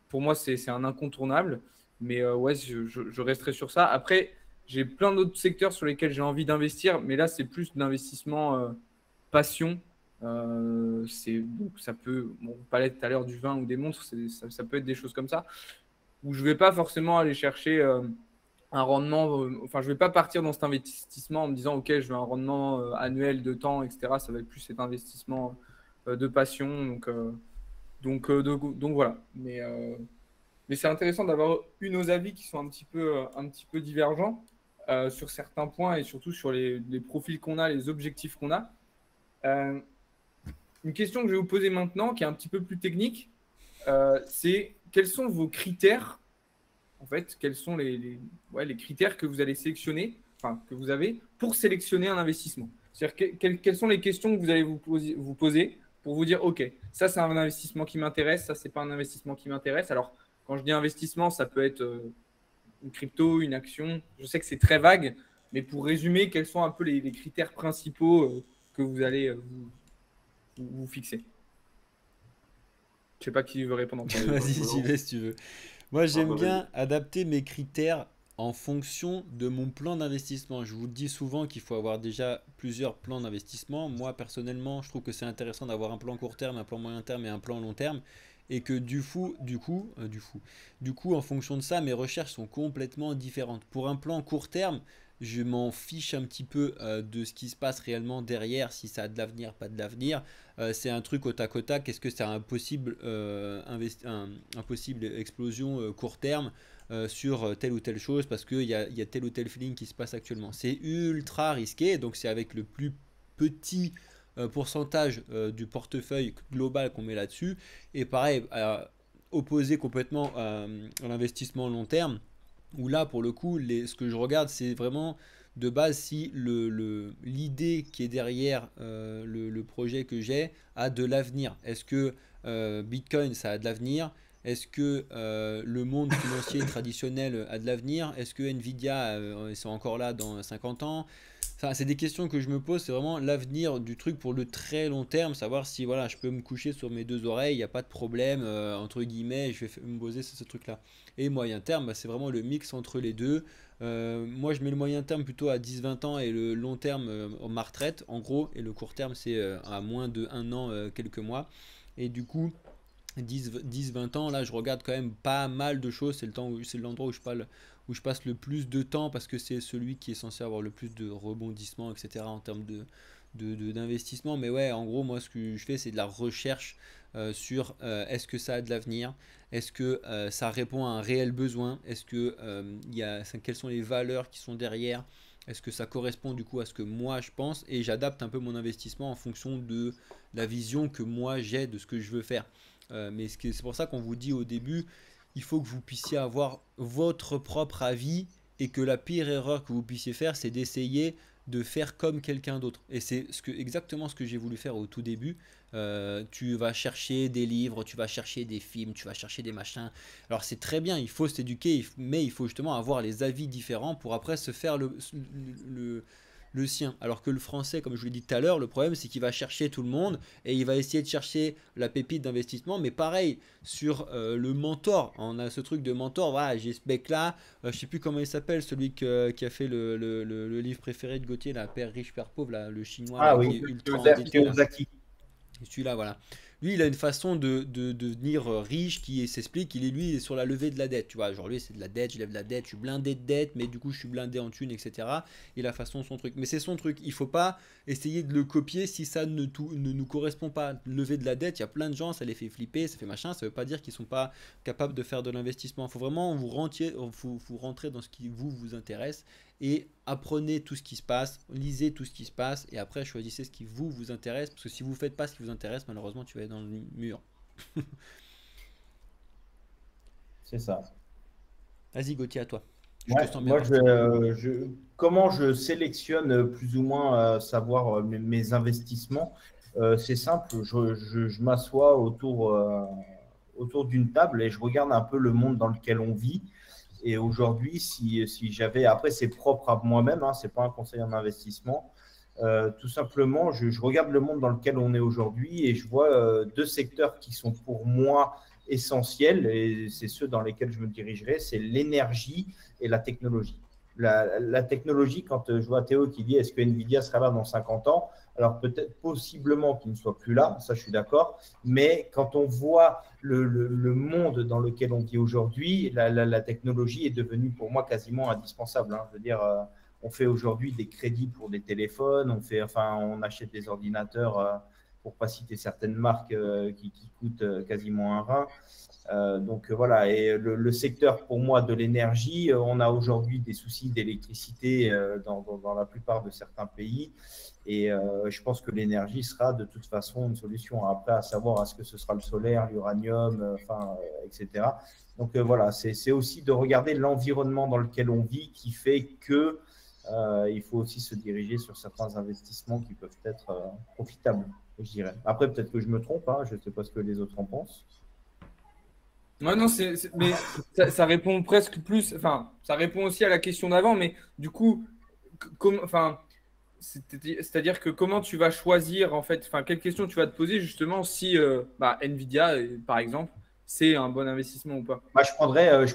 pour moi, c'est un incontournable. Mais ouais, je resterai sur ça. Après, j'ai plein d'autres secteurs sur lesquels j'ai envie d'investir, mais là, c'est plus d'investissement passion. Donc ça peut, bon, on parlait tout à l'heure du vin ou des montres, ça peut être des choses comme ça, où je ne vais pas forcément aller chercher un rendement. Enfin, je ne vais pas partir dans cet investissement en me disant, OK, je veux un rendement annuel de temps, etc. Ça va être plus cet investissement de passion. Donc voilà. Mais c'est intéressant d'avoir eu nos avis qui sont un petit peu divergents sur certains points et surtout sur les profils qu'on a, les objectifs qu'on a. Une question que je vais vous poser maintenant, qui est un petit peu plus technique, c'est quels sont vos critères, en fait, quels sont les critères que vous allez sélectionner, enfin, que vous avez pour sélectionner un investissement. C'est-à-dire quelles sont les questions que vous allez vous poser pour vous dire, OK, ça c'est un investissement qui m'intéresse, ça c'est pas un investissement qui m'intéresse. Alors, quand je dis investissement, ça peut être une crypto, une action. Je sais que c'est très vague, mais pour résumer, quels sont un peu les critères principaux que vous allez vous fixer? Je ne sais pas qui veut répondre en premier. Vas-y, j'y vais si tu veux. Moi, j'aime vas-y. bien adapter mes critères en fonction de mon plan d'investissement. Je vous dis souvent qu'il faut avoir déjà plusieurs plans d'investissement. Moi, personnellement, je trouve que c'est intéressant d'avoir un plan court terme, un plan moyen terme et un plan long terme. Et que du coup, en fonction de ça, mes recherches sont complètement différentes. Pour un plan court terme, je m'en fiche un petit peu de ce qui se passe réellement derrière, si ça a de l'avenir, pas de l'avenir. C'est un truc au tac au tac. Est-ce que c'est un possible, un possible explosion court terme sur telle ou telle chose parce qu'il y a tel ou tel feeling qui se passe actuellement. C'est ultra risqué, donc c'est avec le plus petit pourcentage du portefeuille global qu'on met là-dessus. Et pareil, opposé complètement à l'investissement long terme, où là, pour le coup, ce que je regarde, c'est vraiment de base si l'idée qui est derrière le projet que j'ai a de l'avenir. Est-ce que Bitcoin, ça a de l'avenir? Est-ce que le monde financier traditionnel a de l'avenir? Est-ce que Nvidia, ils sont encore là dans 50 ans? Enfin, c'est des questions que je me pose, c'est vraiment l'avenir du truc pour le très long terme, savoir si voilà, je peux me coucher sur mes deux oreilles, il n'y a pas de problème, entre guillemets, je vais me poser sur ce truc-là. Et moyen terme, bah, c'est vraiment le mix entre les deux. Moi, je mets le moyen terme plutôt à 10-20 ans et le long terme en ma retraite, en gros, et le court terme, c'est à moins de 1 an, quelques mois. Et du coup, 10-20 ans, là, je regarde quand même pas mal de choses. C'est l'endroit où je passe le plus de temps parce que c'est celui qui est censé avoir le plus de rebondissements, etc. en termes d'investissement. Mais ouais, en gros, moi, ce que je fais, c'est de la recherche sur est-ce que ça a de l'avenir, est-ce que ça répond à un réel besoin, est-ce que quelles sont les valeurs qui sont derrière, est-ce que ça correspond du coup à ce que moi je pense, et j'adapte un peu mon investissement en fonction de la vision que moi j'ai de ce que je veux faire. Mais c'est pour ça qu'on vous dit au début, il faut que vous puissiez avoir votre propre avis et que la pire erreur que vous puissiez faire, c'est d'essayer de faire comme quelqu'un d'autre. Et c'est exactement ce que j'ai voulu faire au tout début. Tu vas chercher des livres, tu vas chercher des films, tu vas chercher des machins. Alors c'est très bien, il faut s'éduquer, mais il faut justement avoir les avis différents pour après se faire le sien. Alors que le français, comme je vous l'ai dit tout à l'heure, le problème c'est qu'il va chercher tout le monde et il va essayer de chercher la pépite d'investissement. Mais pareil, sur le mentor, on a ce truc de mentor, voilà, j'ai ce mec là, je sais plus comment il s'appelle, celui qui a fait le livre préféré de Gauthier, la Père riche, Père pauvre, là, le chinois Ah là, oui, qui est ultra endetté, là. Kiyosaki. Et celui-là, voilà. Lui, il a une façon de devenir riche qui s'explique. Lui, il est sur la levée de la dette. Tu vois, genre lui, c'est de la dette, je lève de la dette, je suis blindé de dette, mais du coup, je suis blindé en thunes, etc. Et la façon, son truc. Mais c'est son truc. Il faut pas essayer de le copier si ça ne nous correspond pas. Lever de la dette, il y a plein de gens, ça les fait flipper, ça fait machin. Ça veut pas dire qu'ils sont pas capables de faire de l'investissement. Il faut vraiment vous rentrer dans ce qui vous intéresse et apprenez tout ce qui se passe, lisez tout ce qui se passe et après choisissez ce qui vous intéresse, parce que si vous ne faites pas ce qui vous intéresse, malheureusement tu vas être dans le mur. C'est ça. Vas-y Gauthier, à toi. Ouais, te sens bien moi, parti. comment je sélectionne plus ou moins savoir mes investissements? C'est simple, je m'assois autour d'une table et je regarde un peu le monde dans lequel on vit. Et aujourd'hui, si j'avais, après c'est propre à moi-même, hein, c'est pas un conseil en investissement, tout simplement, je regarde le monde dans lequel on est aujourd'hui et je vois deux secteurs qui sont pour moi essentiels et c'est ceux dans lesquels je me dirigerai, c'est l'énergie et la technologie. la technologie, quand je vois Théo qui dit est-ce que Nvidia sera là dans 50 ans, alors peut-être possiblement qu'il ne soit plus là, ça je suis d'accord, mais quand on voit le monde dans lequel on vit aujourd'hui, la technologie est devenue pour moi quasiment indispensable. Hein. Je veux dire, on fait aujourd'hui des crédits pour des téléphones, on achète des ordinateurs, pour ne pas citer certaines marques qui coûtent quasiment un rein. Donc voilà, et le secteur pour moi de l'énergie, on a aujourd'hui des soucis d'électricité dans la plupart de certains pays, et je pense que l'énergie sera de toute façon une solution. Après, à savoir est-ce que ce sera le solaire, l'uranium, etc. Donc voilà, c'est aussi de regarder l'environnement dans lequel on vit qui fait que il faut aussi se diriger sur certains investissements qui peuvent être profitables, je dirais. Après, peut-être que je me trompe, hein, je ne sais pas ce que les autres en pensent. Ouais, non, mais ça répond presque plus. Enfin, ça répond aussi à la question d'avant, mais du coup, enfin, c'est-à-dire que comment tu vas choisir, en fait, enfin, quelle question tu vas te poser justement si Nvidia, par exemple, c'est un bon investissement ou pas? Bah, je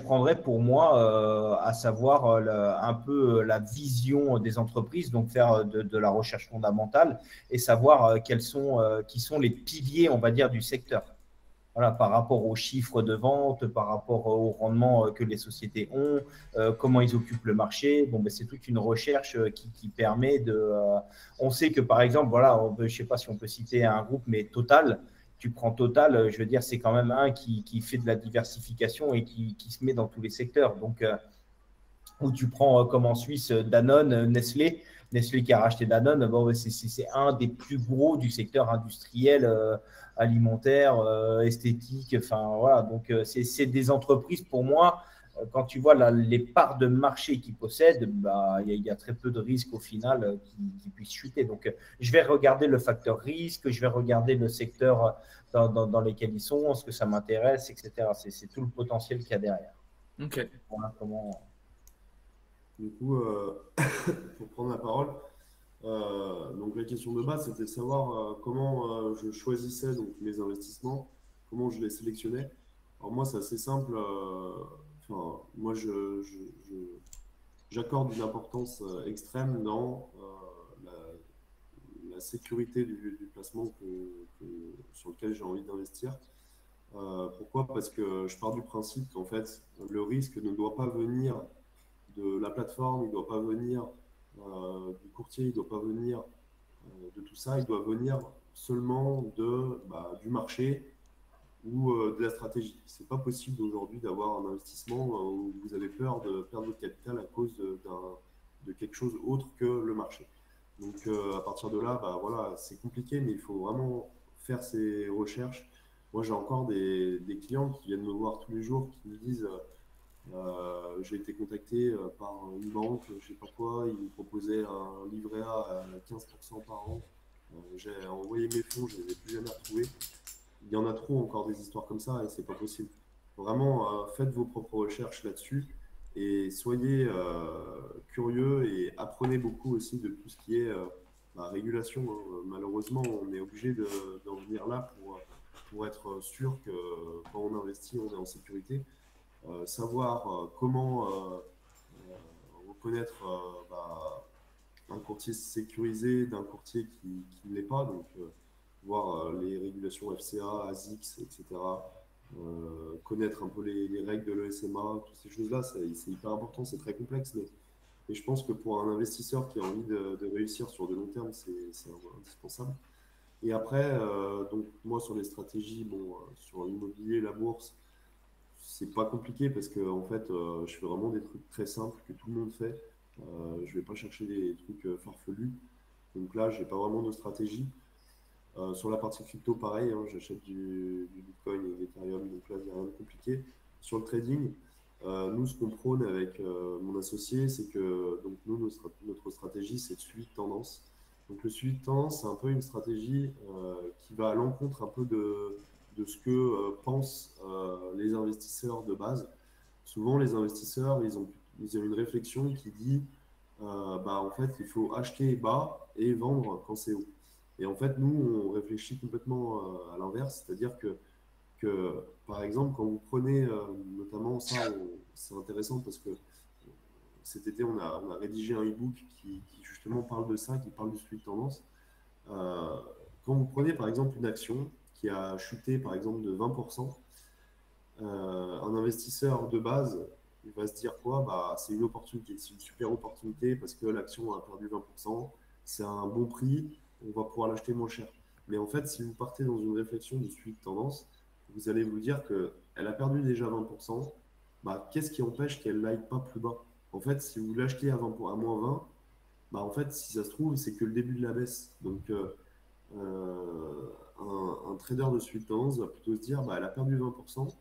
prendrais pour moi, à savoir un peu la vision des entreprises, donc faire de la recherche fondamentale et savoir qui sont les piliers, on va dire, du secteur. Voilà, par rapport aux chiffres de vente, par rapport au rendement que les sociétés ont, comment ils occupent le marché. Bon, ben, c'est toute une recherche qui permet de. On sait que par exemple, voilà, je ne sais pas si on peut citer un groupe, mais Total. Tu prends Total, je veux dire, c'est quand même un qui fait de la diversification et qui se met dans tous les secteurs. Donc, où tu prends comme en Suisse Danone, Nestlé. Nestlé qui a racheté Danone, bon, c'est un des plus gros du secteur industriel, alimentaire, esthétique. Enfin, voilà. Donc, c'est des entreprises, pour moi, quand tu vois les parts de marché qu'ils possèdent, bah, y a très peu de risques au final qui puissent chuter. Donc, je vais regarder le facteur risque, je vais regarder le secteur dans lequel ils sont, ce que ça m'intéresse, etc. C'est tout le potentiel qu'il y a derrière. Ok. Voilà comment. Du coup, pour prendre la parole, donc la question de base, c'était de savoir comment je choisissais donc, mes investissements, comment je les sélectionnais. Alors moi, c'est assez simple. Moi, j'accorde une importance extrême dans la sécurité du placement sur lequel j'ai envie d'investir. Pourquoi? Parce que je pars du principe qu'en fait, le risque ne doit pas venir de la plateforme, il ne doit pas venir du courtier, il ne doit pas venir de tout ça, il doit venir seulement du marché ou de la stratégie. Ce n'est pas possible aujourd'hui d'avoir un investissement où vous avez peur de perdre votre capital à cause de quelque chose autre que le marché. Donc à partir de là, voilà, c'est compliqué, mais il faut vraiment faire ces recherches. Moi, j'ai encore des clients qui viennent me voir tous les jours, qui me disent j'ai été contacté par une banque, je ne sais pas quoi, ils me proposaient un livret A à 15% par an. J'ai envoyé mes fonds, je ne les ai plus jamais retrouvés. Il y en a trop encore des histoires comme ça et c'est pas possible. Vraiment, faites vos propres recherches là-dessus et soyez curieux et apprenez beaucoup aussi de tout ce qui est régulation. Hein. Malheureusement, on est obligé d'en venir là pour être sûr que quand on investit, on est en sécurité. Savoir comment reconnaître un courtier sécurisé d'un courtier qui ne l'est pas, donc voir les régulations FCA, ASICS, etc. Connaître un peu les règles de l'ESMA, toutes ces choses-là, c'est hyper important, c'est très complexe, mais je pense que pour un investisseur qui a envie de réussir sur de long terme, c'est indispensable. Et après, donc moi sur les stratégies, sur l'immobilier, la bourse, c'est pas compliqué parce que en fait, je fais vraiment des trucs très simples que tout le monde fait. Je vais pas chercher des trucs farfelus. Donc là, j'ai pas vraiment de stratégie. Sur la partie crypto, pareil, hein, j'achète du Bitcoin et de l'Ethereum, donc là, il n'y a rien de compliqué. Sur le trading, nous, ce qu'on prône avec mon associé, c'est que donc, nous, notre stratégie, c'est le suivi de tendance. Donc le suivi de tendance, c'est un peu une stratégie qui va à l'encontre un peu de ce que pensent les investisseurs de base. Souvent, les investisseurs, ils ont une réflexion qui dit en fait, il faut acheter bas et vendre quand c'est haut. Et en fait, nous, on réfléchit complètement à l'inverse, c'est-à-dire que, par exemple, quand vous prenez notamment ça, c'est intéressant parce que cet été, on a rédigé un e-book qui justement parle de ça, qui parle du suivi de tendance. Quand vous prenez par exemple une action qui a chuté par exemple de 20%, un investisseur de base, il va se dire quoi? Bah, c'est une opportunité, c'est une super opportunité parce que l'action a perdu 20%, c'est un bon prix, on va pouvoir l'acheter moins cher. Mais en fait, si vous partez dans une réflexion de suivi de tendance, vous allez vous dire qu'elle a perdu déjà 20%, bah, qu'est-ce qui empêche qu'elle n'aille pas plus bas? En fait, si vous l'achetez à moins 20, bah, en fait, si ça se trouve, c'est que le début de la baisse. Donc, un trader de suivi de tendance va plutôt se dire, bah, elle a perdu 20%,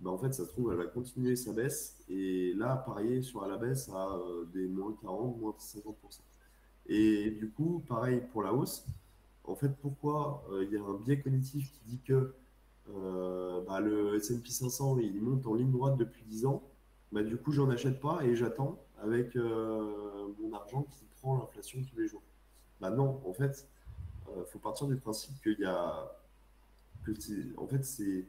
bah, en fait, ça se trouve, elle va continuer sa baisse et là, parier sur la baisse à des moins 40, moins 50%. Et du coup, pareil pour la hausse. En fait, pourquoi il y a un biais cognitif qui dit que bah, le S&P 500, il monte en ligne droite depuis 10 ans, bah, du coup, j'en achète pas et j'attends avec mon argent qui prend l'inflation tous les jours. Bah non, en fait, faut partir du principe qu'il y a en fait, il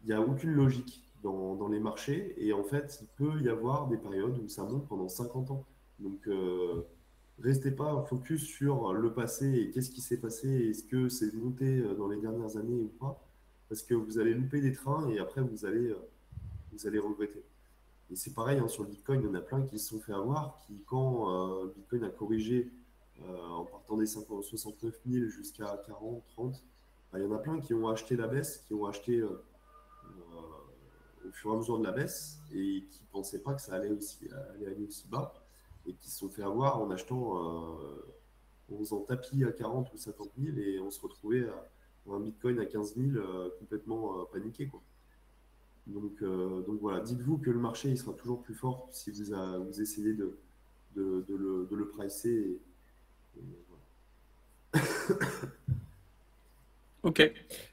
n'y a aucune logique dans les marchés et en fait, il peut y avoir des périodes où ça monte pendant 50 ans. Donc, restez pas focus sur le passé et qu'est-ce qui s'est passé, est-ce que c'est monté dans les dernières années ou pas, parce que vous allez louper des trains et après vous allez regretter. Et c'est pareil hein, sur le Bitcoin, il y en a plein qui se sont fait avoir, qui quand le Bitcoin a corrigé en partant des 69 000 jusqu'à 40, 30, bah, il y en a plein qui ont acheté la baisse, qui ont acheté au fur et à mesure de la baisse et qui ne pensaient pas que ça allait aller aussi bas et qui se sont fait avoir en achetant, en faisant tapis à 40 ou 50 000 et on se retrouvait à un Bitcoin à 15 000 complètement paniqué, quoi. Donc voilà, dites-vous que le marché il sera toujours plus fort si vous essayez de le pricer. Voilà. Ok.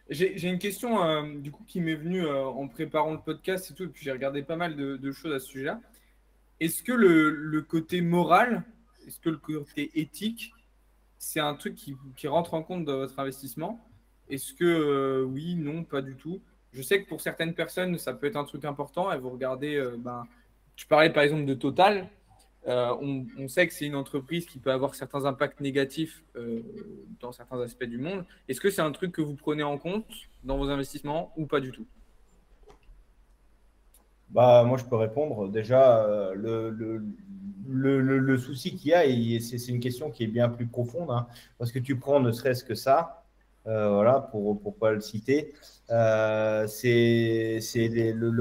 J'ai une question du coup qui m'est venue en préparant le podcast et tout, et puis j'ai regardé pas mal de choses à ce sujet-là. Est-ce que le côté moral, est-ce que le côté éthique, c'est un truc qui rentre en compte dans votre investissement? Est-ce que oui, non, pas du tout? Je sais que pour certaines personnes, ça peut être un truc important. Et vous regardez, tu parlais par exemple de Total. On sait que c'est une entreprise qui peut avoir certains impacts négatifs dans certains aspects du monde. Est-ce que c'est un truc que vous prenez en compte dans vos investissements ou pas du tout? Bah, moi, je peux répondre. Déjà, le souci qu'il y a, et c'est une question qui est bien plus profonde, hein, parce que tu prends ne serait-ce que ça, voilà, pour ne pas le citer, le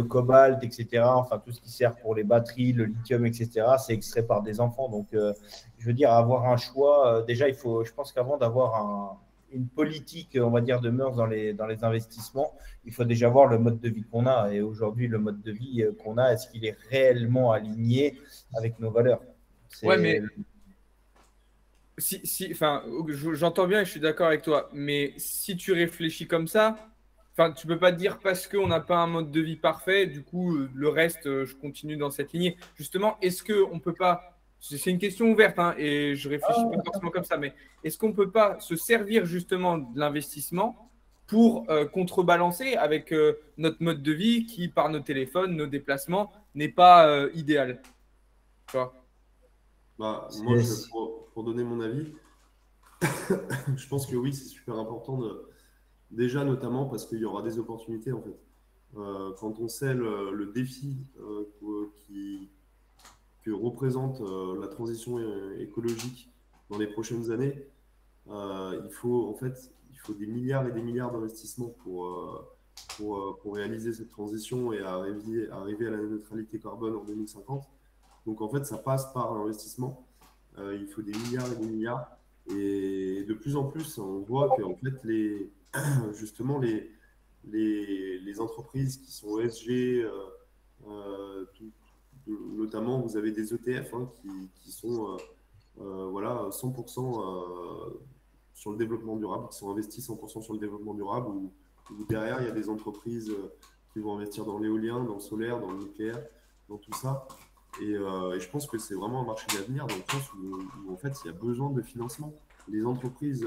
cobalt, etc., enfin, tout ce qui sert pour les batteries, le lithium, etc., c'est extrait par des enfants. Donc, je veux dire, avoir un choix, déjà, je pense qu'avant d'avoir une politique, on va dire, de mœurs dans les investissements, il faut déjà voir le mode de vie qu'on a. Et aujourd'hui, le mode de vie qu'on a, est-ce qu'il est réellement aligné avec nos valeurs? Ouais, C'est mais enfin, j'entends bien et je suis d'accord avec toi. Mais si tu réfléchis comme ça, enfin, tu peux pas dire parce qu'on n'a pas un mode de vie parfait, du coup, le reste, je continue dans cette lignée. Justement, est-ce qu'on peut pas, c'est une question ouverte, hein, et je réfléchis pas forcément comme ça, mais est-ce qu'on peut pas se servir justement de l'investissement pour contrebalancer avec notre mode de vie qui, par nos téléphones, nos déplacements, n'est pas idéal, tu vois? Bah, moi, c'est- pour donner mon avis, je pense que oui, c'est super important déjà notamment parce qu'il y aura des opportunités en fait. Quand on sait le défi que représente la transition écologique dans les prochaines années, il faut des milliards et des milliards d'investissements pour réaliser cette transition et arriver à la neutralité carbone en 2050. Donc en fait, ça passe par l'investissement. Il faut des milliards et des milliards. Et de plus en plus, on voit que en fait, justement, les entreprises qui sont ESG, notamment, vous avez des ETF hein, qui sont voilà, 100% sur le développement durable, qui sont investis 100% sur le développement durable, où derrière, il y a des entreprises qui vont investir dans l'éolien, dans le solaire, dans le nucléaire, dans tout ça. Et je pense que c'est vraiment un marché d'avenir dans le sens où, en fait, il y a besoin de financement. Les entreprises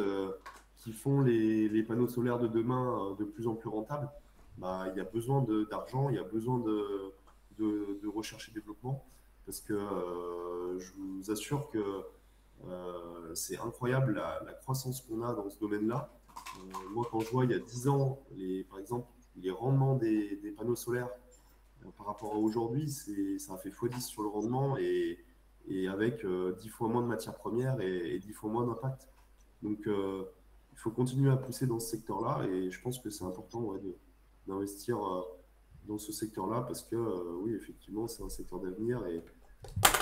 qui font les panneaux solaires de demain de plus en plus rentables, bah, il y a besoin d'argent, il y a besoin de recherche et développement parce que je vous assure que c'est incroyable la croissance qu'on a dans ce domaine-là. Moi, quand je vois il y a 10 ans, par exemple, les rendements des panneaux solaires par rapport à aujourd'hui, ça a fait x10 sur le rendement et avec 10 fois moins de matières premières et 10 fois moins d'impact. Donc, il faut continuer à pousser dans ce secteur-là et je pense que c'est important d'investir dans ce secteur-là parce que, oui, effectivement, c'est un secteur d'avenir.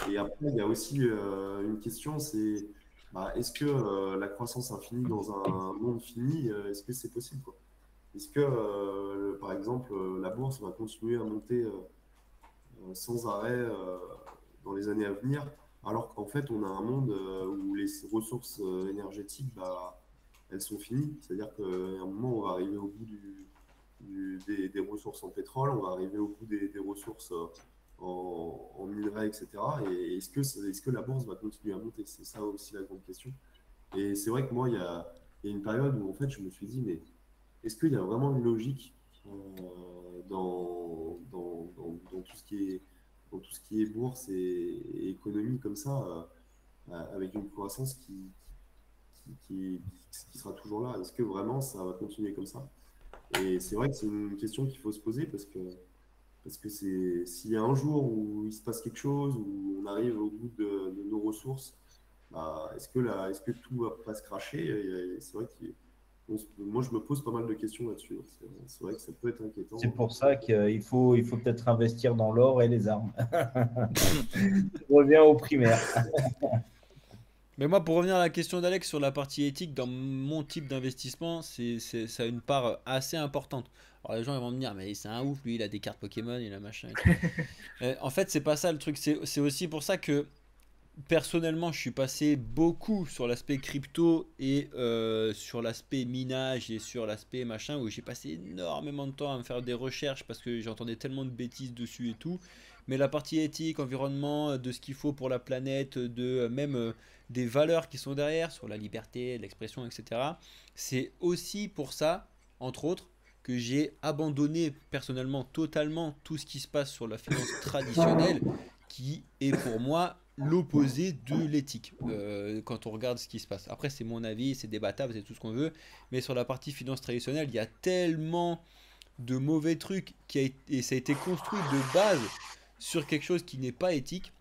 Et après, il y a aussi une question, c'est est-ce que la croissance infinie dans un monde fini, est-ce que c'est possible, quoi? Est-ce que, par exemple, la bourse va continuer à monter sans arrêt dans les années à venir, alors qu'en fait, on a un monde où les ressources énergétiques, elles sont finies. C'est-à-dire qu'à un moment, on va arriver au bout des ressources en pétrole, on va arriver au bout des ressources en minerais, etc. Et est-ce que la bourse va continuer à monter? C'est ça aussi la grande question. Et c'est vrai que moi, il y a une période où en fait, je me suis dit, mais est-ce qu'il y a vraiment une logique dans tout ce qui est bourse et économie comme ça, avec une croissance qui sera toujours là? Est-ce que vraiment ça va continuer comme ça? Et c'est vrai que c'est une question qu'il faut se poser parce que s'il y a un jour où il se passe quelque chose, où on arrive au bout de nos ressources, est-ce que tout va pas se cracher? Et c'est vrai que moi, je me pose pas mal de questions là-dessus. C'est vrai que ça peut être inquiétant. C'est pour ça qu'il faut peut-être investir dans l'or et les armes. On revient au primaire. Mais moi, pour revenir à la question d'Alex sur la partie éthique, dans mon type d'investissement, ça a une part assez importante. Alors les gens ils vont me dire, mais c'est un ouf, lui, il a des cartes Pokémon, il a machin et tout. En fait, c'est pas ça le truc. C'est aussi pour ça que personnellement, je suis passé beaucoup sur l'aspect crypto et sur l'aspect minage et sur l'aspect machin, où j'ai passé énormément de temps à me faire des recherches parce que j'entendais tellement de bêtises dessus et tout. Mais la partie éthique, environnement, de ce qu'il faut pour la planète, de même des valeurs qui sont derrière, sur la liberté, l'expression, etc. C'est aussi pour ça, entre autres, que j'ai abandonné personnellement totalement tout ce qui se passe sur la finance traditionnelle, qui est pour moi l'opposé de l'éthique quand on regarde ce qui se passe. Après, c'est mon avis, c'est débattable, c'est tout ce qu'on veut, mais sur la partie finance traditionnelle, il y a tellement de mauvais trucs et ça a été construit de base sur quelque chose qui n'est pas éthique,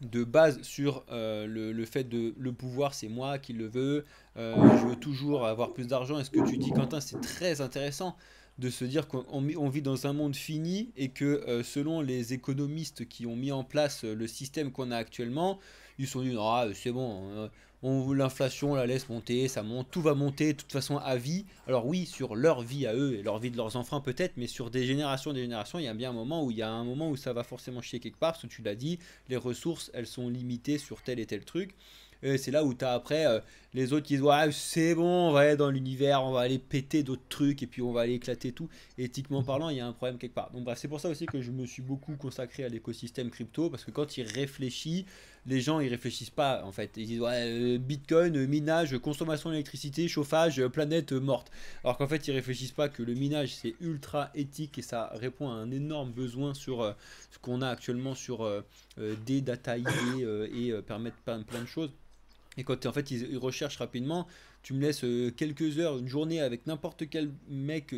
de base sur le fait de le pouvoir c'est moi qui le veux, je veux toujours avoir plus d'argent. Et ce que tu dis, Quentin, c'est très intéressant de se dire qu'on vit dans un monde fini et que selon les économistes qui ont mis en place le système qu'on a actuellement, ils se sont dit ah, c'est bon, l'inflation la laisse monter, ça monte, tout va monter de toute façon à vie. Alors oui, sur leur vie à eux et leur vie de leurs enfants peut-être, mais sur des générations, il y a bien un moment où ça va forcément chier quelque part, parce que tu l'as dit, les ressources elles sont limitées sur tel et tel truc. Et c'est là où tu as après les autres qui disent ouais, c'est bon, on va aller dans l'univers, on va aller péter d'autres trucs et puis on va aller éclater tout. Et éthiquement parlant, il y a un problème quelque part. Donc bref, c'est pour ça aussi que je me suis beaucoup consacré à l'écosystème crypto, parce que quand ils réfléchissent, les gens ils réfléchissent pas en fait. Ils disent ouais, Bitcoin, minage, consommation d'électricité, chauffage, planète morte. Alors qu'en fait ils réfléchissent pas que le minage c'est ultra éthique et ça répond à un énorme besoin sur ce qu'on a actuellement sur des data ID et permettre plein de choses. Et quand en fait ils recherchent rapidement, tu me laisses quelques heures, une journée avec n'importe quel mec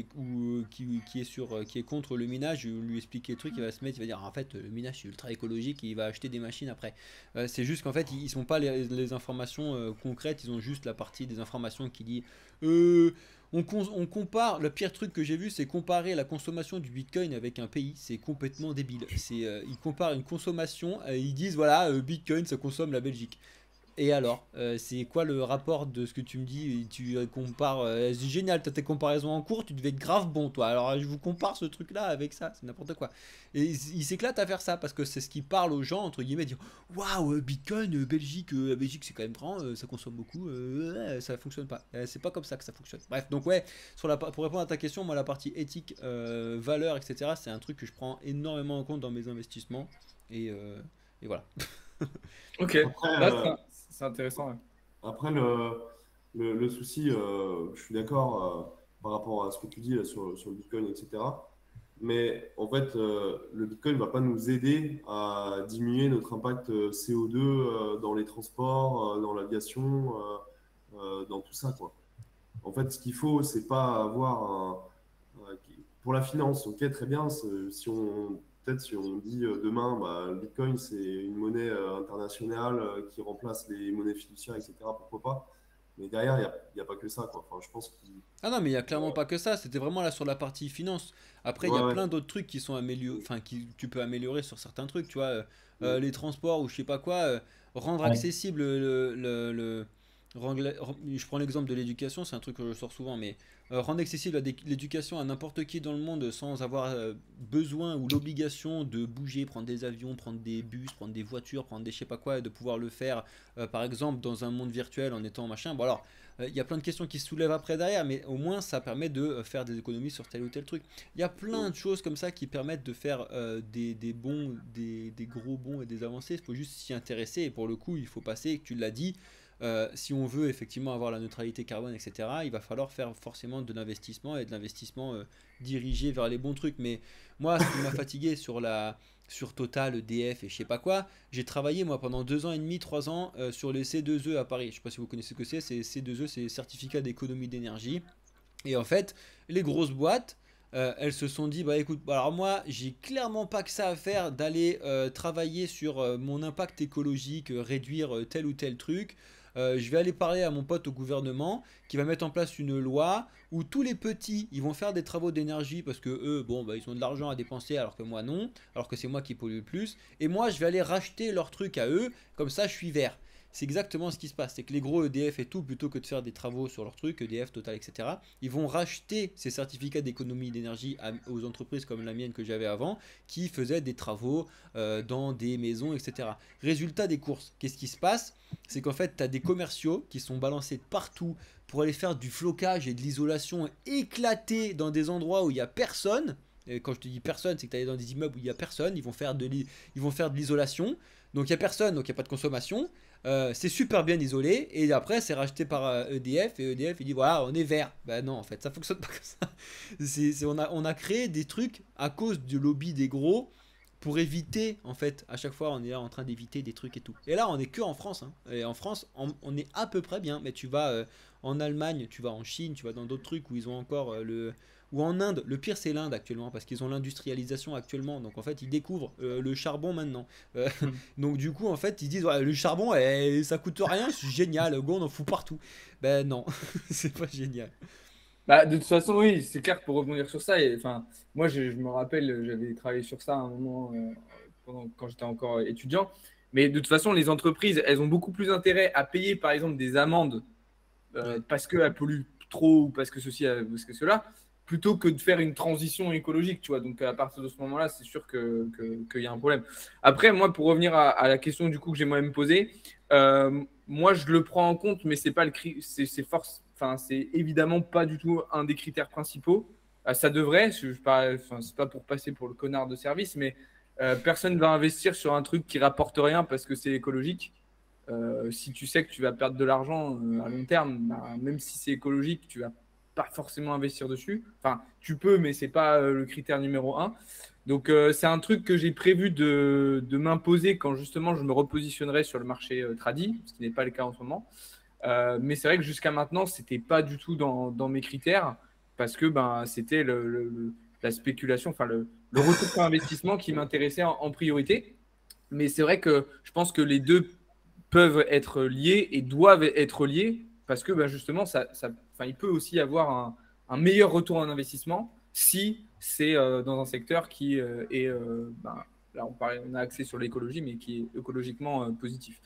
qui est contre le minage, je vais lui expliquer le truc, il va se mettre, il va dire en fait le minage c'est ultra écologique et il va acheter des machines après. C'est juste qu'en fait ils sont pas les informations concrètes, ils ont juste la partie des informations qui dit on compare, le pire truc que j'ai vu c'est comparer la consommation du Bitcoin avec un pays, c'est complètement débile. Ils comparent une consommation, ils disent voilà Bitcoin ça consomme la Belgique. Et alors, c'est quoi le rapport de ce que tu me dis? Tu compares, c'est génial, t'as tes comparaisons en cours, tu devais être grave bon toi. Alors je vous compare ce truc là avec ça, c'est n'importe quoi. Et il s'éclate à faire ça parce que c'est ce qui parle aux gens, entre guillemets, dire waouh, Bitcoin, Belgique, la Belgique c'est quand même grand, ça consomme beaucoup, ça fonctionne pas. C'est pas comme ça que ça fonctionne. Bref, donc ouais, pour répondre à ta question, moi la partie éthique, valeur, etc., c'est un truc que je prends énormément en compte dans mes investissements. Et voilà. Ok, Après, là c'est intéressant. Ouais. après le souci, je suis d'accord par rapport à ce que tu dis là, sur le Bitcoin, etc. Mais en fait, le Bitcoin ne va pas nous aider à diminuer notre impact CO2 dans les transports, dans l'aviation, dans tout ça, quoi. En fait, ce qu'il faut, c'est pas avoir pour la finance, ok, très bien. Peut-être si on dit demain, bah, le Bitcoin, c'est une monnaie internationale qui remplace les monnaies fiduciaires, etc. Pourquoi pas? Mais derrière, il y a pas que ça, quoi. Enfin, je pense que Ah non, mais il y a clairement pas que ça. C'était vraiment là sur la partie finance. Après, il y ouais, a ouais. plein d'autres trucs qui sont améliorés, enfin, qui tu peux améliorer sur certains trucs, tu vois, Mm. les transports ou je sais pas quoi, rendre Ouais. accessible je prends l'exemple de l'éducation, c'est un truc que je sors souvent, mais rendre accessible l'éducation à n'importe qui dans le monde sans avoir besoin ou l'obligation de bouger, prendre des avions, prendre des bus, prendre des voitures, prendre des je sais pas quoi, et de pouvoir le faire, par exemple, dans un monde virtuel en étant machin. Bon alors. Il y a plein de questions qui se soulèvent après derrière, mais au moins ça permet de faire des économies sur tel ou tel truc. Il y a plein de choses comme ça qui permettent de faire des bons, des gros bons et des avancées. Il faut juste s'y intéresser et pour le coup, il faut passer, tu l'as dit, si on veut effectivement avoir la neutralité carbone, etc., il va falloir faire forcément de l'investissement et de l'investissement dirigé vers les bons trucs. Mais moi, ce qui m'a fatigué sur Total, EDF et je sais pas quoi, j'ai travaillé moi pendant 2 ans et demi, 3 ans sur les C2E à Paris. Je sais pas si vous connaissez ce que c'est C2E, c'est certificat d'économie d'énergie. Et en fait, les grosses boîtes, elles se sont dit, bah écoute, alors moi, j'ai clairement pas que ça à faire d'aller travailler sur mon impact écologique, réduire tel ou tel truc. Je vais aller parler à mon pote au gouvernement qui va mettre en place une loi où tous les petits, ils vont faire des travaux d'énergie parce que eux, bon, bah, ils ont de l'argent à dépenser alors que moi non, alors que c'est moi qui pollue le plus. Et moi, je vais aller racheter leurs trucs à eux, comme ça, je suis vert. C'est exactement ce qui se passe. C'est que les gros EDF et tout, plutôt que de faire des travaux sur leurs trucs, EDF, Total, etc., ils vont racheter ces certificats d'économie d'énergie aux entreprises comme la mienne que j'avais avant, qui faisaient des travaux dans des maisons, etc. Résultat des courses, qu'est-ce qui se passe? C'est qu'en fait, tu as des commerciaux qui sont balancés de partout pour aller faire du flocage et de l'isolation éclaté dans des endroits où il n'y a personne. Et quand je te dis personne, c'est que tu es dans des immeubles où il n'y a personne. Ils vont faire de l'isolation. Donc il n'y a personne, donc il n'y a pas de consommation. C'est super bien isolé et après c'est racheté par EDF et EDF il dit voilà on est vert. Ben non en fait ça fonctionne pas comme ça. On a créé des trucs à cause du lobby des gros pour éviter en fait à chaque fois on est là en train d'éviter des trucs et tout. Et là on est que en France hein. Et en France on est à peu près bien mais tu vas en Allemagne, tu vas en Chine, tu vas dans d'autres trucs où ils ont encore ou en Inde, le pire c'est l'Inde actuellement parce qu'ils ont l'industrialisation actuellement donc en fait ils découvrent le charbon maintenant. Euh, Mm. donc du coup en fait ils disent ouais, le charbon ça coûte rien, c'est génial, go on en fout partout. Ben non, c'est pas génial. Bah, de toute façon, oui, c'est clair pour rebondir sur ça. Enfin, moi, je me rappelle, j'avais travaillé sur ça à un moment quand j'étais encore étudiant. Mais de toute façon, les entreprises, elles ont beaucoup plus intérêt à payer, par exemple, des amendes Ouais. parce qu'elles polluent trop ou parce que ceci, parce que cela, plutôt que de faire une transition écologique, tu vois. Donc, à partir de ce moment-là, c'est sûr qu'il y a un problème. Après, moi, pour revenir à la question du coup que j'ai moi-même posée, moi, je le prends en compte, mais c'est pas c'est force, enfin, c'est évidemment pas du tout un des critères principaux. Ça devrait, enfin, c'est pas pour passer pour le connard de service, mais personne va investir sur un truc qui rapporte rien parce que c'est écologique. Si tu sais que tu vas perdre de l'argent à long terme, bah, même si c'est écologique, tu vas pas forcément investir dessus. Enfin, tu peux, mais c'est pas le critère numéro un. Donc, c'est un truc que j'ai prévu de m'imposer quand justement je me repositionnerai sur le marché tradi, ce qui n'est pas le cas en ce moment. Mais c'est vrai que jusqu'à maintenant, c'était pas du tout dans mes critères parce que ben, c'était la spéculation, enfin le retour sur investissement qui m'intéressait en priorité. Mais c'est vrai que je pense que les deux peuvent être liés et doivent être liés parce que ben, justement, enfin, il peut aussi avoir un meilleur retour en investissement si c'est dans un secteur qui est, ben, là on a axé sur l'écologie, mais qui est écologiquement positif.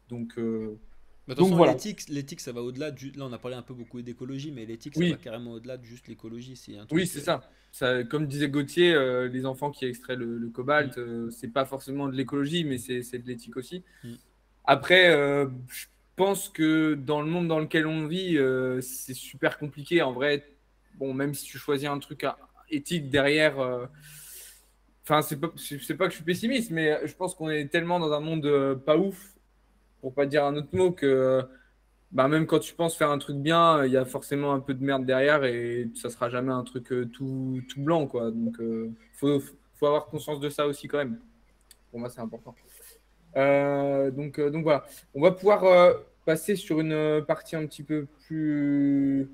Donc, euh, Mais de toute donc façon, voilà. l'éthique, ça va au-delà là, on a parlé un peu beaucoup d'écologie, mais l'éthique, ça va Oui, carrément au-delà de juste l'écologie. C'est un oui, truc. c'est ça. Comme disait Gauthier, les enfants qui extraient le Mm, cobalt, c'est pas forcément de l'écologie, mais c'est de l'éthique aussi. mm. Après, je pense que dans le monde dans lequel on vit, c'est super compliqué. En vrai, bon, même si tu choisis un truc éthique derrière, enfin, c'est pas que je suis pessimiste, mais je pense qu'on est tellement dans un monde pas ouf, pour pas dire un autre mot, que bah, même quand tu penses faire un truc bien, il y a forcément un peu de merde derrière et ça sera jamais un truc tout blanc, quoi. Donc, faut avoir conscience de ça aussi quand même. Pour moi, c'est important. Donc voilà, on va pouvoir passer sur une partie un petit peu plus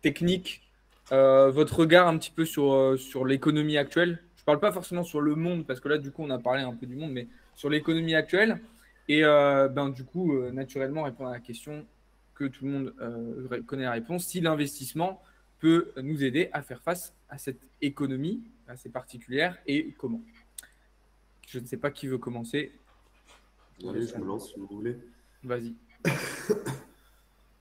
technique. Votre regard un petit peu sur l'économie actuelle. Je parle pas forcément sur le monde, parce que là, du coup, on a parlé un peu du monde, mais sur l'économie actuelle. Et ben, du coup, naturellement, répondre à la question que tout le monde connaît la réponse, si l'investissement peut nous aider à faire face à cette économie assez particulière et comment. Je ne sais pas qui veut commencer. Allez, je me lance si vous voulez. Vas-y.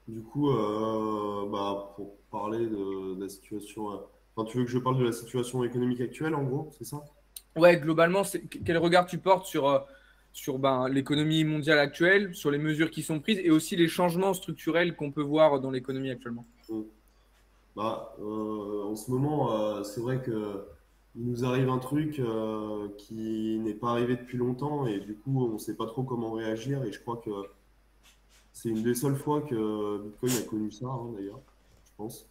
Du coup, pour parler de la situation. Enfin, tu veux que je parle de la situation économique actuelle, en gros, c'est ça? Ouais, globalement, quel regard tu portes sur ben, l'économie mondiale actuelle, sur les mesures qui sont prises et aussi les changements structurels qu'on peut voir dans l'économie actuellement? Mm. En ce moment, c'est vrai que il nous arrive un truc qui n'est pas arrivé depuis longtemps et du coup, on ne sait pas trop comment réagir. Et je crois que c'est une des seules fois que Bitcoin a connu ça, hein, d'ailleurs, je pense,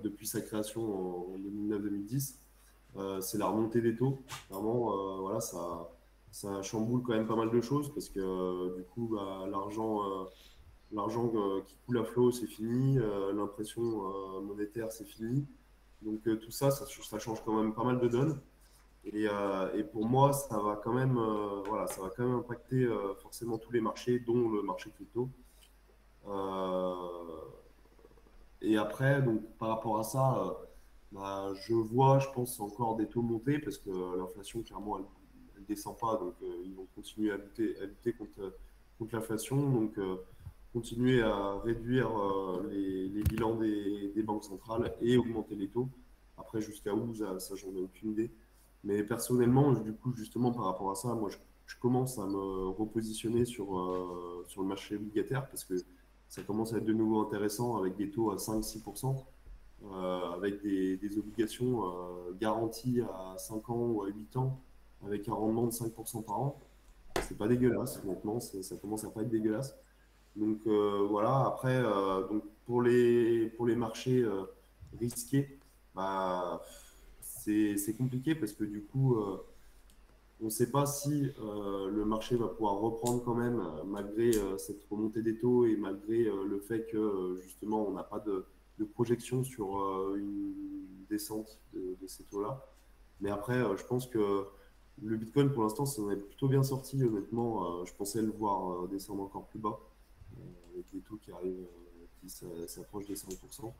depuis sa création en 2009-2010. C'est la remontée des taux. Clairement, voilà, ça chamboule quand même pas mal de choses parce que du coup, bah, l'argent qui coule à flot, c'est fini. L'impression monétaire, c'est fini. Donc tout ça, ça change quand même pas mal de donnes. Et pour moi, ça va quand même, voilà, ça va quand même impacter forcément tous les marchés, dont le marché crypto. Euh, et après, donc par rapport à ça, je vois, je pense, encore des taux monter parce que l'inflation, clairement, elle ne descend pas. Donc ils vont continuer à lutter contre l'inflation. Donc continuer à réduire les bilans des banques centrales et augmenter les taux. Après, jusqu'à où, ça j'en ai aucune idée. Mais personnellement, du coup, justement, par rapport à ça, moi, je commence à me repositionner sur le marché obligataire parce que ça commence à être de nouveau intéressant avec des taux à 5-6%, avec des obligations garanties à 5 ans ou à 8 ans, avec un rendement de 5% par an. C'est pas dégueulasse, honnêtement, ça commence à pas être dégueulasse. Donc voilà, après, donc pour les marchés risqués, bah, c'est compliqué parce que du coup, on ne sait pas si le marché va pouvoir reprendre quand même, malgré cette remontée des taux et malgré le fait que justement on n'a pas de projection sur une descente de ces taux-là. Mais après, je pense que le Bitcoin pour l'instant, ça en est plutôt bien sorti, honnêtement. Je pensais le voir descendre encore plus bas, avec les taux qui arrivent, qui s'approchent des 5%.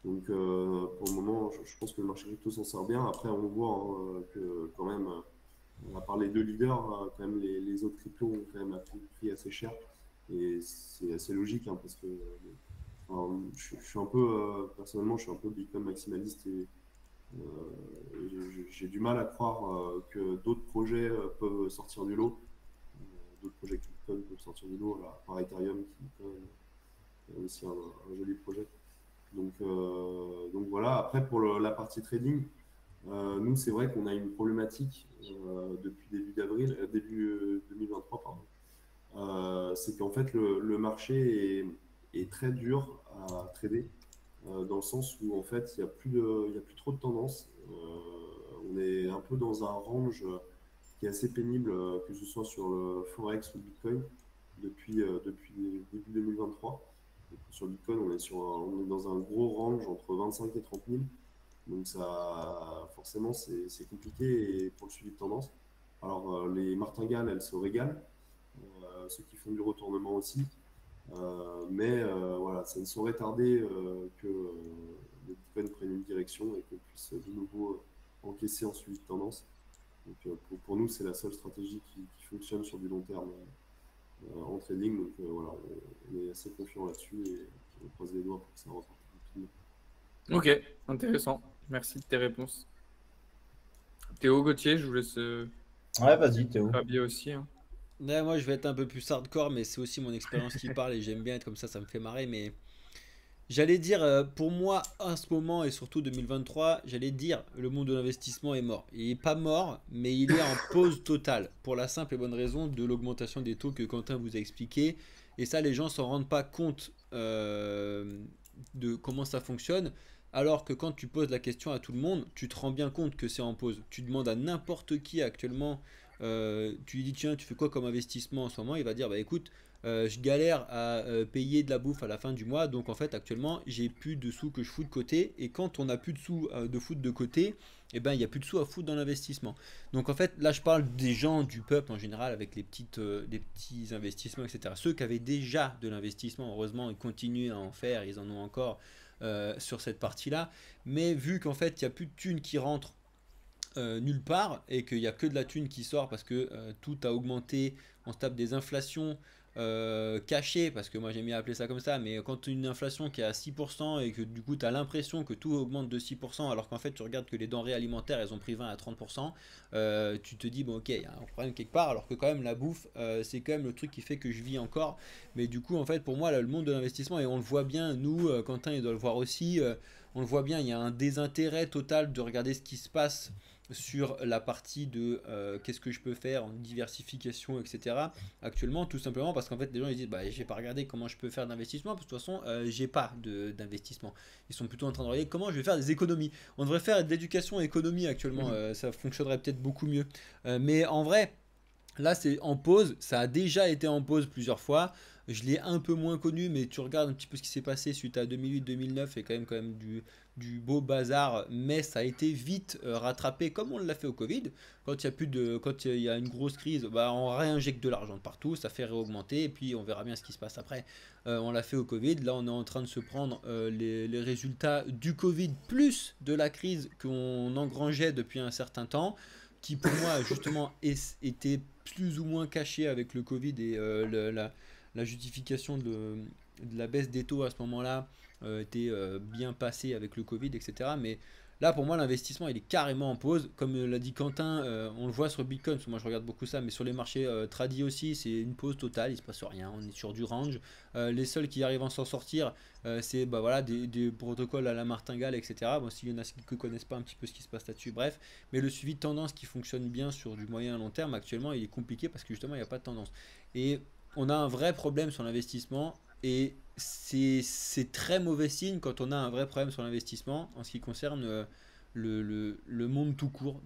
Donc pour le moment, je pense que le marché crypto s'en sort bien. Après, on voit hein, que quand même, à part les deux leaders, quand même les autres cryptos ont quand même pris assez cher. Et c'est assez logique hein, parce que enfin, je suis un peu, personnellement, je suis un peu Bitcoin maximaliste et j'ai du mal à croire que d'autres projets peuvent sortir du lot. D'autres projets Bitcoin peuvent sortir du lot, à part Ethereum qui quand même, est aussi un joli projet. Donc voilà, après pour la partie trading, nous c'est vrai qu'on a une problématique depuis début d'avril, début 2023, pardon. C'est qu'en fait le marché est très dur à trader, dans le sens où en fait il y a plus trop de tendance. On est un peu dans un range qui est assez pénible, que ce soit sur le Forex ou Bitcoin, depuis début 2023. Donc, sur Bitcoin, on est dans un gros range entre 25 et 30 000. Donc ça, forcément, c'est compliqué pour le suivi de tendance. Alors les martingales, elles se régalent, ceux qui font du retournement aussi. Mais voilà, ça ne saurait tarder que le Bitcoin prenne une direction et qu'on puisse de nouveau encaisser en suivi de tendance. Donc pour nous, c'est la seule stratégie qui fonctionne sur du long terme en trading. Donc voilà, on est assez confiant là-dessus et on croise les doigts pour que ça reparte rapidement. Ok, intéressant. Merci de tes réponses. Théo, Gauthier, je vous laisse Ouais, vas-y, Théo. habiller aussi, hein. Ouais, moi je vais être un peu plus hardcore, mais c'est aussi mon expérience qui parle et j'aime bien être comme ça me fait marrer. Mais j'allais dire, pour moi, en ce moment et surtout 2023, j'allais dire le monde de l'investissement est mort. Il n'est pas mort, mais il est en pause totale. Pour la simple et bonne raison de l'augmentation des taux que Quentin vous a expliqué Et ça, les gens s'en rendent pas compte de comment ça fonctionne. Alors que quand tu poses la question à tout le monde, tu te rends bien compte que c'est en pause. Tu demandes à n'importe qui actuellement, tu lui dis tiens, tu fais quoi comme investissement en ce moment? Il va dire bah écoute, je galère à payer de la bouffe à la fin du mois, donc en fait actuellement j'ai plus de sous que je fous de côté. Et quand on n'a plus de sous de foutre de côté, eh ben il n'y a plus de sous à foutre dans l'investissement. Donc en fait là je parle des gens du peuple en général avec les petits investissements, etc. Ceux qui avaient déjà de l'investissement, heureusement ils continuent à en faire, ils en ont encore sur cette partie-là. Mais vu qu'en fait, il n'y a plus de thunes qui rentrent nulle part et qu'il n'y a que de la thune qui sort parce que tout a augmenté, on se tape des inflations cachées, parce que moi j'aime bien appeler ça comme ça, mais quand tu as une inflation qui est à 6% et que du coup tu as l'impression que tout augmente de 6% alors qu'en fait tu regardes que les denrées alimentaires elles ont pris 20 à 30%, tu te dis bon ok, il y a un problème quelque part, alors que quand même la bouffe c'est quand même le truc qui fait que je vis encore. Mais du coup en fait pour moi là, le monde de l'investissement, et on le voit bien, nous Quentin il doit le voir aussi, on le voit bien, il y a un désintérêt total de regarder ce qui se passe sur la partie de qu'est-ce que je peux faire en diversification, etc. Actuellement, tout simplement parce qu'en fait, les gens ils disent bah, j'ai pas regardé comment je peux faire d'investissement, parce que de toute façon, j'ai pas d'investissement. Ils sont plutôt en train de regarder comment je vais faire des économies. On devrait faire de l'éducation économie actuellement, ça fonctionnerait peut-être beaucoup mieux. Mais en vrai, là, c'est en pause. Ça a déjà été en pause plusieurs fois. Je l'ai un peu moins connu, mais tu regardes un petit peu ce qui s'est passé suite à 2008-2009 et quand même du beau bazar. Mais ça a été vite rattrapé comme on l'a fait au Covid. Quand il y a une grosse crise, bah, on réinjecte de l'argent de partout, ça fait réaugmenter et puis on verra bien ce qui se passe après. On l'a fait au Covid. Là, on est en train de se prendre les résultats du Covid plus de la crise qu'on engrangeait depuis un certain temps, qui pour moi justement était plus ou moins caché avec le Covid et la justification de la baisse des taux à ce moment-là était bien passée avec le Covid, etc. Mais là, pour moi, l'investissement, il est carrément en pause. Comme l'a dit Quentin, on le voit sur Bitcoin, parce que moi je regarde beaucoup ça, mais sur les marchés tradis aussi, c'est une pause totale, il se passe rien, on est sur du range. Les seuls qui arrivent à s'en sortir, c'est bah, voilà, des protocoles à la martingale, etc. Bon, s'il y en a qui ne connaissent pas un petit peu ce qui se passe là-dessus, bref. Mais le suivi de tendance qui fonctionne bien sur du moyen à long terme, actuellement, il est compliqué parce que justement, il n'y a pas de tendance. Et on a un vrai problème sur l'investissement, et c'est très mauvais signe quand on a un vrai problème sur l'investissement en ce qui concerne le monde tout court.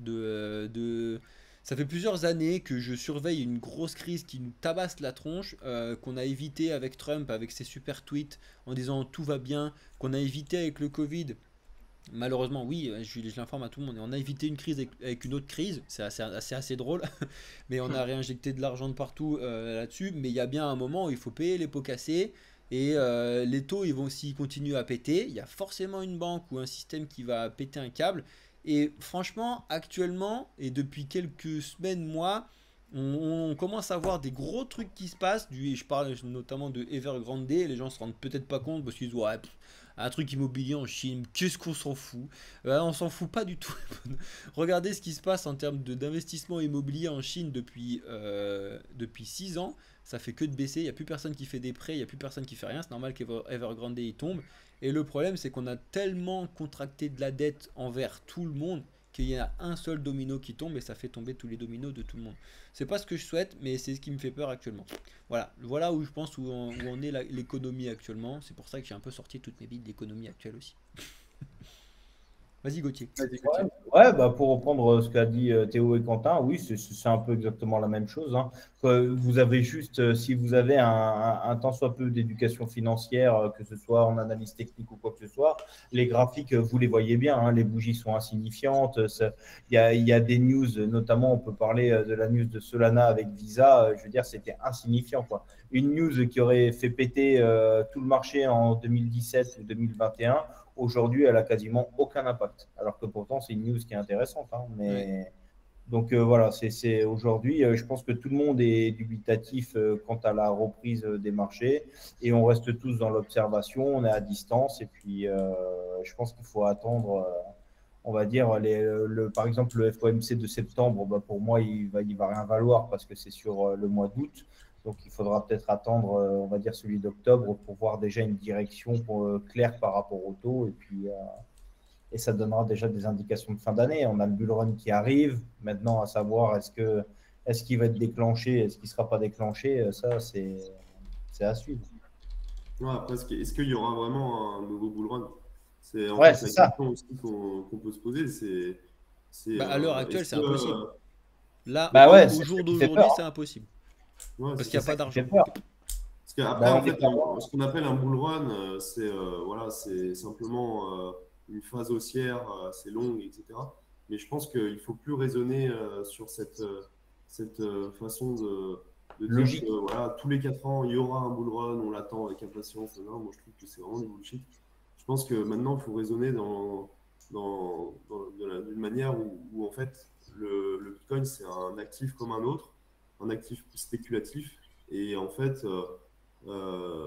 Ça fait plusieurs années que je surveille une grosse crise qui nous tabasse la tronche, qu'on a évité avec Trump, avec ses super tweets en disant tout va bien, qu'on a évité avec le Covid. Malheureusement, oui, je l'informe à tout le monde. Et on a évité une crise avec une autre crise, c'est assez drôle, mais on a réinjecté de l'argent de partout là-dessus. Mais il y a bien un moment où il faut payer les pots cassés, et les taux, s'ils continuent à péter, il y a forcément une banque ou un système qui va péter un câble. Et franchement, actuellement, et depuis quelques semaines, mois, on commence à voir des gros trucs qui se passent. Je parle notamment de Evergrande, les gens se rendent peut-être pas compte parce qu'ils disent ouais, un truc immobilier en Chine, qu'est-ce qu'on s'en fout? On s'en fout pas du tout. Regardez ce qui se passe en termes d'investissement immobilier en Chine depuis 6 ans. Ça fait que de baisser, il n'y a plus personne qui fait des prêts, il n'y a plus personne qui fait rien. C'est normal qu'Evergrande il tombe. Et le problème, c'est qu'on a tellement contracté de la dette envers tout le monde qu'il y a un seul domino qui tombe et ça fait tomber tous les dominos de tout le monde. C'est pas ce que je souhaite, mais c'est ce qui me fait peur actuellement. Voilà où je pense où on est l'économie actuellement. C'est pour ça que j'ai un peu sorti toutes mes billes de l'économie actuelle aussi. Vas-y Gauthier. Ouais, bah pour reprendre ce qu'a dit Théo et Quentin, oui, c'est un peu exactement la même chose, hein. Vous avez juste, si vous avez un tant soit peu d'éducation financière, que ce soit en analyse technique ou quoi que ce soit, les graphiques, vous les voyez bien, hein, les bougies sont insignifiantes. Il y a des news, notamment on peut parler de la news de Solana avec Visa, je veux dire, c'était insignifiant, quoi. Une news qui aurait fait péter tout le marché en 2017 ou 2021. Aujourd'hui, elle a quasiment aucun impact. Alors que pourtant, c'est une news qui est intéressante, hein, mais donc voilà, c'est aujourd'hui, je pense que tout le monde est dubitatif quant à la reprise des marchés et on reste tous dans l'observation, on est à distance et puis je pense qu'il faut attendre. On va dire, par exemple, le FOMC de septembre, bah, pour moi, il va rien valoir parce que c'est sur le mois d'août. Donc, il faudra peut-être attendre, on va dire, celui d'octobre pour voir déjà une direction claire par rapport au taux. Et puis, et ça donnera déjà des indications de fin d'année. On a le bull run qui arrive. Maintenant, à savoir, est-ce qu'il va être déclenché, est-ce qu'il ne sera pas déclenché? Ça, c'est à suivre. Ouais, après, est-ce qu'il y aura vraiment un nouveau bull run? C'est en Ouais, fait c'est la ça. question aussi qu'on peut se poser, Bah, à l'heure est-ce actuelle, c'est que impossible. Là, Bah ouais, au c'est ce jour qui fait peur. d'aujourd'hui, c'est impossible. ouais, Parce c'est qu'il C'est n'y a ça. pas ça qui fait d'argent. peur. Parce qu'après, Bah, en on n'est fait, pas. ce qu'on appelle un bull run, voilà, c'est simplement une phase haussière assez longue, etc. Mais je pense qu'il ne faut plus raisonner sur cette façon de dire que Logique. voilà, tous les 4 ans, il y aura un bull run, on l'attend avec impatience. Non, moi, je trouve que c'est vraiment du bullshit. Je pense que maintenant, il faut raisonner d'une manière où, en fait, le Bitcoin, c'est un actif comme un autre, un actif spéculatif. Et en fait,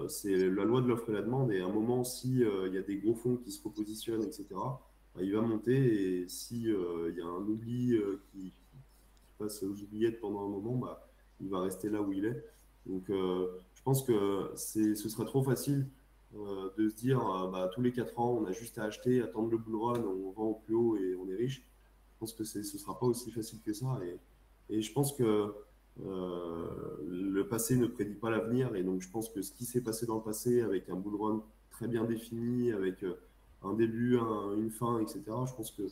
c'est la loi de l'offre et la demande. Et à un moment, si il y a des gros fonds qui se repositionnent, etc., bah, il va monter. Et si il y a un oubli qui passe aux oubliettes pendant un moment, bah, il va rester là où il est. Donc, je pense que ce serait trop facile de se dire bah, tous les 4 ans, on a juste à acheter, attendre le bull run, on vend au plus haut et on est riche. Je pense que ce ne sera pas aussi facile que ça. Et je pense que le passé ne prédit pas l'avenir. Et donc, je pense que ce qui s'est passé dans le passé avec un bull run très bien défini, avec un début, une fin, etc., je pense que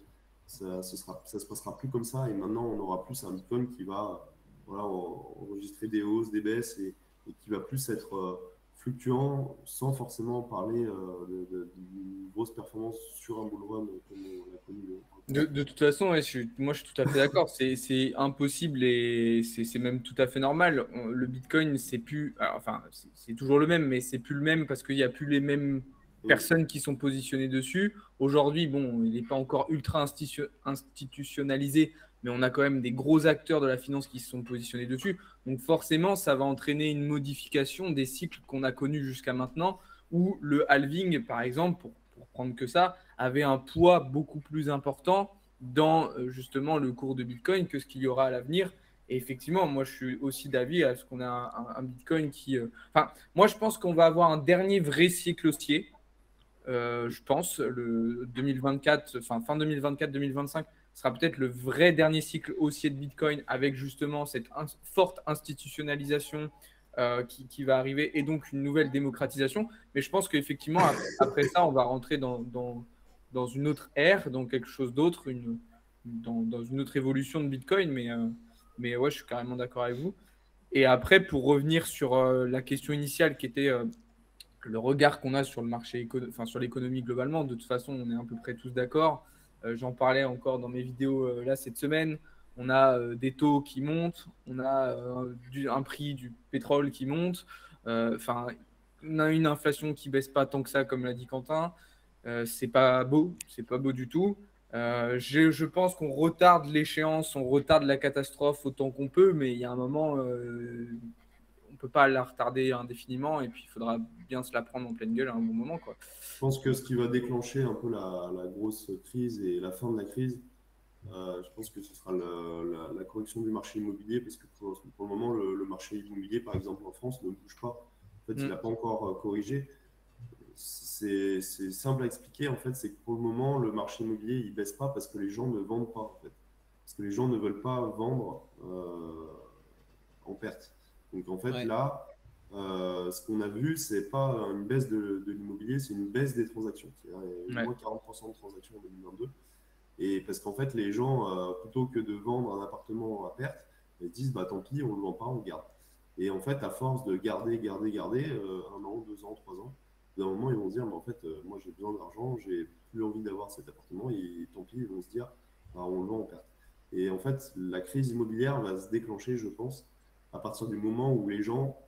ça se passera plus comme ça. Et maintenant, on aura plus un Bitcoin qui va voilà, enregistrer des hausses, des baisses et qui va plus être fluctuant sans forcément parler d'une grosse performance sur un bull run comme on l'a connu. De toute façon, ouais, moi je suis tout à fait d'accord. C'est impossible et c'est même tout à fait normal. Le Bitcoin, c'est plus, alors, enfin, c'est toujours le même, mais c'est plus le même parce qu'il n'y a plus les mêmes personnes qui sont positionnées dessus. Aujourd'hui, bon, il n'est pas encore ultra institutionnalisé, mais on a quand même des gros acteurs de la finance qui se sont positionnés dessus. Donc forcément, ça va entraîner une modification des cycles qu'on a connus jusqu'à maintenant, où le halving, par exemple, pour prendre que ça, avait un poids beaucoup plus important dans justement le cours de Bitcoin que ce qu'il y aura à l'avenir. Et effectivement, moi, je suis aussi d'avis à ce qu'on a un Bitcoin qui. Enfin, moi, je pense qu'on va avoir un dernier vrai cycle haussier. Je pense le 2024, enfin fin 2024-2025 sera peut-être le vrai dernier cycle haussier de Bitcoin avec justement cette forte institutionnalisation qui va arriver et donc une nouvelle démocratisation. Mais je pense qu'effectivement, après ça, on va rentrer dans une autre ère, dans quelque chose d'autre, dans une autre évolution de Bitcoin. Mais ouais, je suis carrément d'accord avec vous. Et après, pour revenir sur la question initiale qui était le regard qu'on a sur le marché, enfin, sur l'économie globalement, de toute façon, on est à peu près tous d'accord. J'en parlais encore dans mes vidéos là cette semaine. On a des taux qui montent, on a un prix du pétrole qui monte. Enfin, on a une inflation qui baisse pas tant que ça, comme l'a dit Quentin. C'est pas beau du tout. Je pense qu'on retarde l'échéance, on retarde la catastrophe autant qu'on peut, mais il y a un moment, on peut pas la retarder indéfiniment et puis il faudra bien se la prendre en pleine gueule à un bon moment, quoi. Je pense que ce qui va déclencher un peu la grosse crise et la fin de la crise, je pense que ce sera la correction du marché immobilier, parce que pour le moment, le marché immobilier, par exemple en France, ne bouge pas. En fait, il n'a pas encore corrigé. C'est simple à expliquer, en fait, c'est que pour le moment, le marché immobilier, il baisse pas parce que les gens ne vendent pas, en fait. Parce que les gens ne veulent pas vendre en perte. Donc, en fait, Ouais. là, ce qu'on a vu, c'est pas une baisse de l'immobilier, c'est une baisse des transactions. C'est-à-dire, il y a eu moins 40% de transactions en 2022. Et parce qu'en fait, les gens, plutôt que de vendre un appartement à perte, ils disent bah tant pis, on ne le vend pas, on le garde. Et en fait, à force de garder, un an, 2 ans, 3 ans, d'un moment, ils vont se dire, mais en fait, moi j'ai besoin d'argent, j'ai plus envie d'avoir cet appartement, et tant pis, ils vont se dire, bah, on le vend en perte. Et en fait, la crise immobilière va se déclencher, je pense, à partir du moment où les gens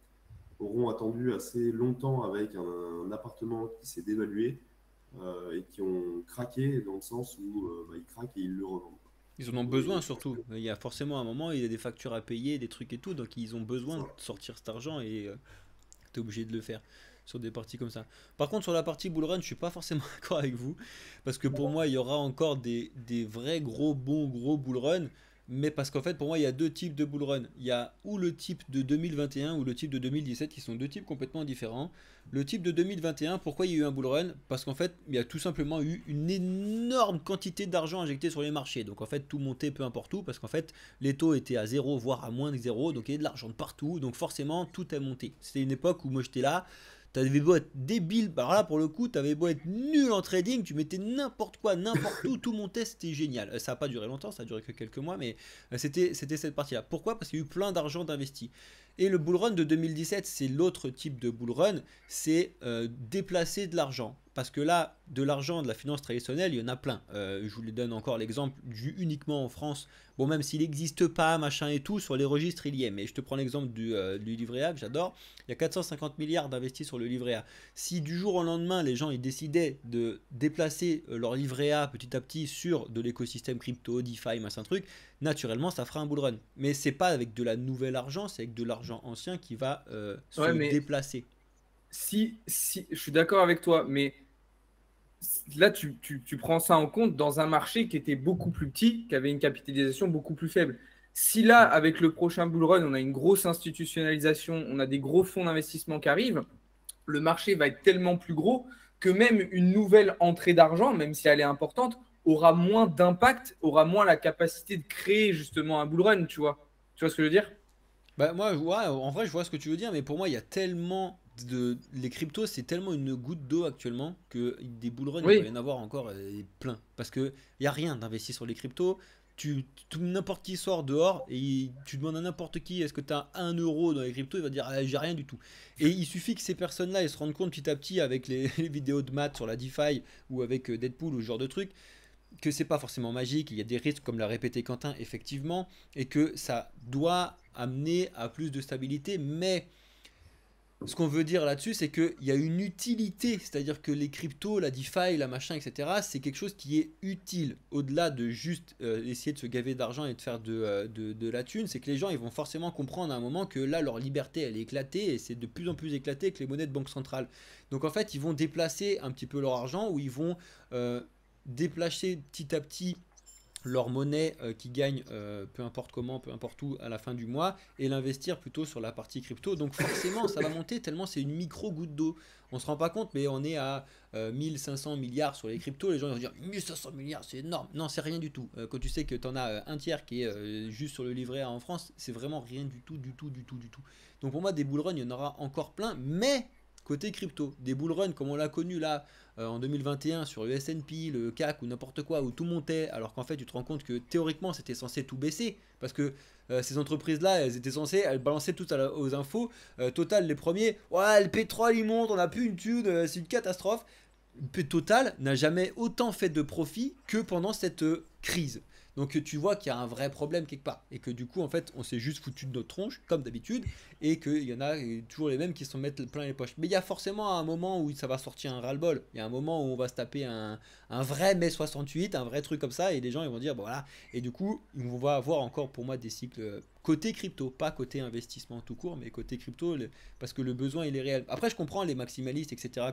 auront attendu assez longtemps avec un appartement qui s'est dévalué et qui ont craqué dans le sens où bah, ils craquent et ils le revendent. Ils en ont besoin surtout. Il y a forcément un moment, il y a des factures à payer, des trucs et tout, donc ils ont besoin de sortir cet argent et tu es obligé de le faire sur des parties comme ça. Par contre, sur la partie bull run, je suis pas forcément d'accord avec vous parce que pour moi, il y aura encore des vrais gros bons gros bull run. mais parce qu'en fait, pour moi, il y a deux types de bull run. Il y a ou le type de 2021 ou le type de 2017 qui sont deux types complètement différents. Le type de 2021, pourquoi il y a eu un bull run? Parce qu'en fait, il y a tout simplement eu une énorme quantité d'argent injecté sur les marchés. Donc en fait, tout montait peu importe où, parce qu'en fait, les taux étaient à zéro, voire à moins de zéro. Donc il y avait de l'argent de partout. Donc forcément, tout a monté. C'était une époque où moi j'étais là. T'avais beau être débile, alors là pour le coup, t'avais beau être nul en trading, tu mettais n'importe quoi, n'importe où, tout montait, c'était génial. Ça n'a pas duré longtemps, ça a duré que quelques mois, mais c'était cette partie-là. Pourquoi? Parce qu'il y a eu plein d'argent d'investi. Et le bull run de 2017, c'est l'autre type de bull run, c'est déplacer de l'argent. Parce que là, de l'argent de la finance traditionnelle, il y en a plein. Je vous donne encore l'exemple du uniquement en France. Bon, même s'il n'existe pas, machin et tout, sur les registres, il y est. Mais je te prends l'exemple du livret A que j'adore. Il y a 450 milliards d'investis sur le livret A. Si du jour au lendemain, les gens ils décidaient de déplacer leur livret A petit à petit sur de l'écosystème crypto, DeFi, machin truc, naturellement, ça fera un bull run. Mais c'est pas avec de la nouvelle argent, c'est avec de l'argent ancien qui va se Ouais, mais déplacer. si, je suis d'accord avec toi, mais là, tu prends ça en compte dans un marché qui était beaucoup plus petit, qui avait une capitalisation beaucoup plus faible. Si là, avec le prochain bull run, on a une grosse institutionnalisation, on a des gros fonds d'investissement qui arrivent, le marché va être tellement plus gros que même une nouvelle entrée d'argent, même si elle est importante, aura moins d'impact, aura moins la capacité de créer justement un bull run, tu vois. Tu vois ce que je veux dire? Bah moi, ouais, en vrai, je vois ce que tu veux dire, mais pour moi, il y a tellement les cryptos, c'est tellement une goutte d'eau actuellement que des bull runs, il va y Oui, en avoir encore plein. Parce que il y a rien d'investi sur les cryptos. N'importe qui sort dehors et tu demandes à n'importe qui est-ce que tu as 1 euro dans les cryptos, il va dire ah, j'ai rien du tout. Et il suffit que ces personnes-là elles se rendent compte petit à petit avec les vidéos de maths sur la DeFi ou avec Deadpool ou ce genre de truc que c'est pas forcément magique, il y a des risques comme l'a répété Quentin effectivement, et que ça doit amener à plus de stabilité, mais ce qu'on veut dire là-dessus, c'est qu'il y a une utilité, c'est-à-dire que les cryptos, la DeFi, la machin, etc., c'est quelque chose qui est utile, au-delà de juste essayer de se gaver d'argent et de faire de la thune, c'est que les gens ils vont forcément comprendre à un moment que là leur liberté elle est éclatée, et c'est de plus en plus éclaté que les monnaies de banque centrale. Donc en fait ils vont déplacer un petit peu leur argent, ou ils vont euh, déplacer petit à petit leur monnaie qui gagne peu importe comment, peu importe où à la fin du mois, et l'investir plutôt sur la partie crypto. Donc forcément ça va monter tellement c'est une micro goutte d'eau. On se rend pas compte, mais on est à 1500 milliards sur les cryptos. Les gens vont dire 1500 milliards c'est énorme. Non, c'est rien du tout. Quand tu sais que tu en as un tiers qui est juste sur le livret A en France, c'est vraiment rien du tout, du tout, du tout, du tout. Donc pour moi des bull runs il y en aura encore plein, mais côté crypto, des bull runs comme on l'a connu là en 2021 sur le S&P, le CAC ou n'importe quoi où tout montait, alors qu'en fait tu te rends compte que théoriquement c'était censé tout baisser parce que ces entreprises là elles étaient censées, elles balançaient tout aux infos. Total les premiers, ouais le pétrole il monte, on n'a plus une thune, c'est une catastrophe. Total n'a jamais autant fait de profit que pendant cette crise. Donc tu vois qu'il y a un vrai problème quelque part. Et que du coup, en fait, on s'est juste foutu de notre tronche, comme d'habitude, et qu'il y en a toujours les mêmes qui se mettent plein les poches. Mais il y a forcément un moment où ça va sortir un ras-le-bol. Il y a un moment où on va se taper un vrai mai 68, un vrai truc comme ça, et les gens ils vont dire, bon voilà. Et du coup, on va avoir encore pour moi des cycles côté crypto, pas côté investissement tout court, mais côté crypto, parce que le besoin il est réel. Après, je comprends les maximalistes, etc.,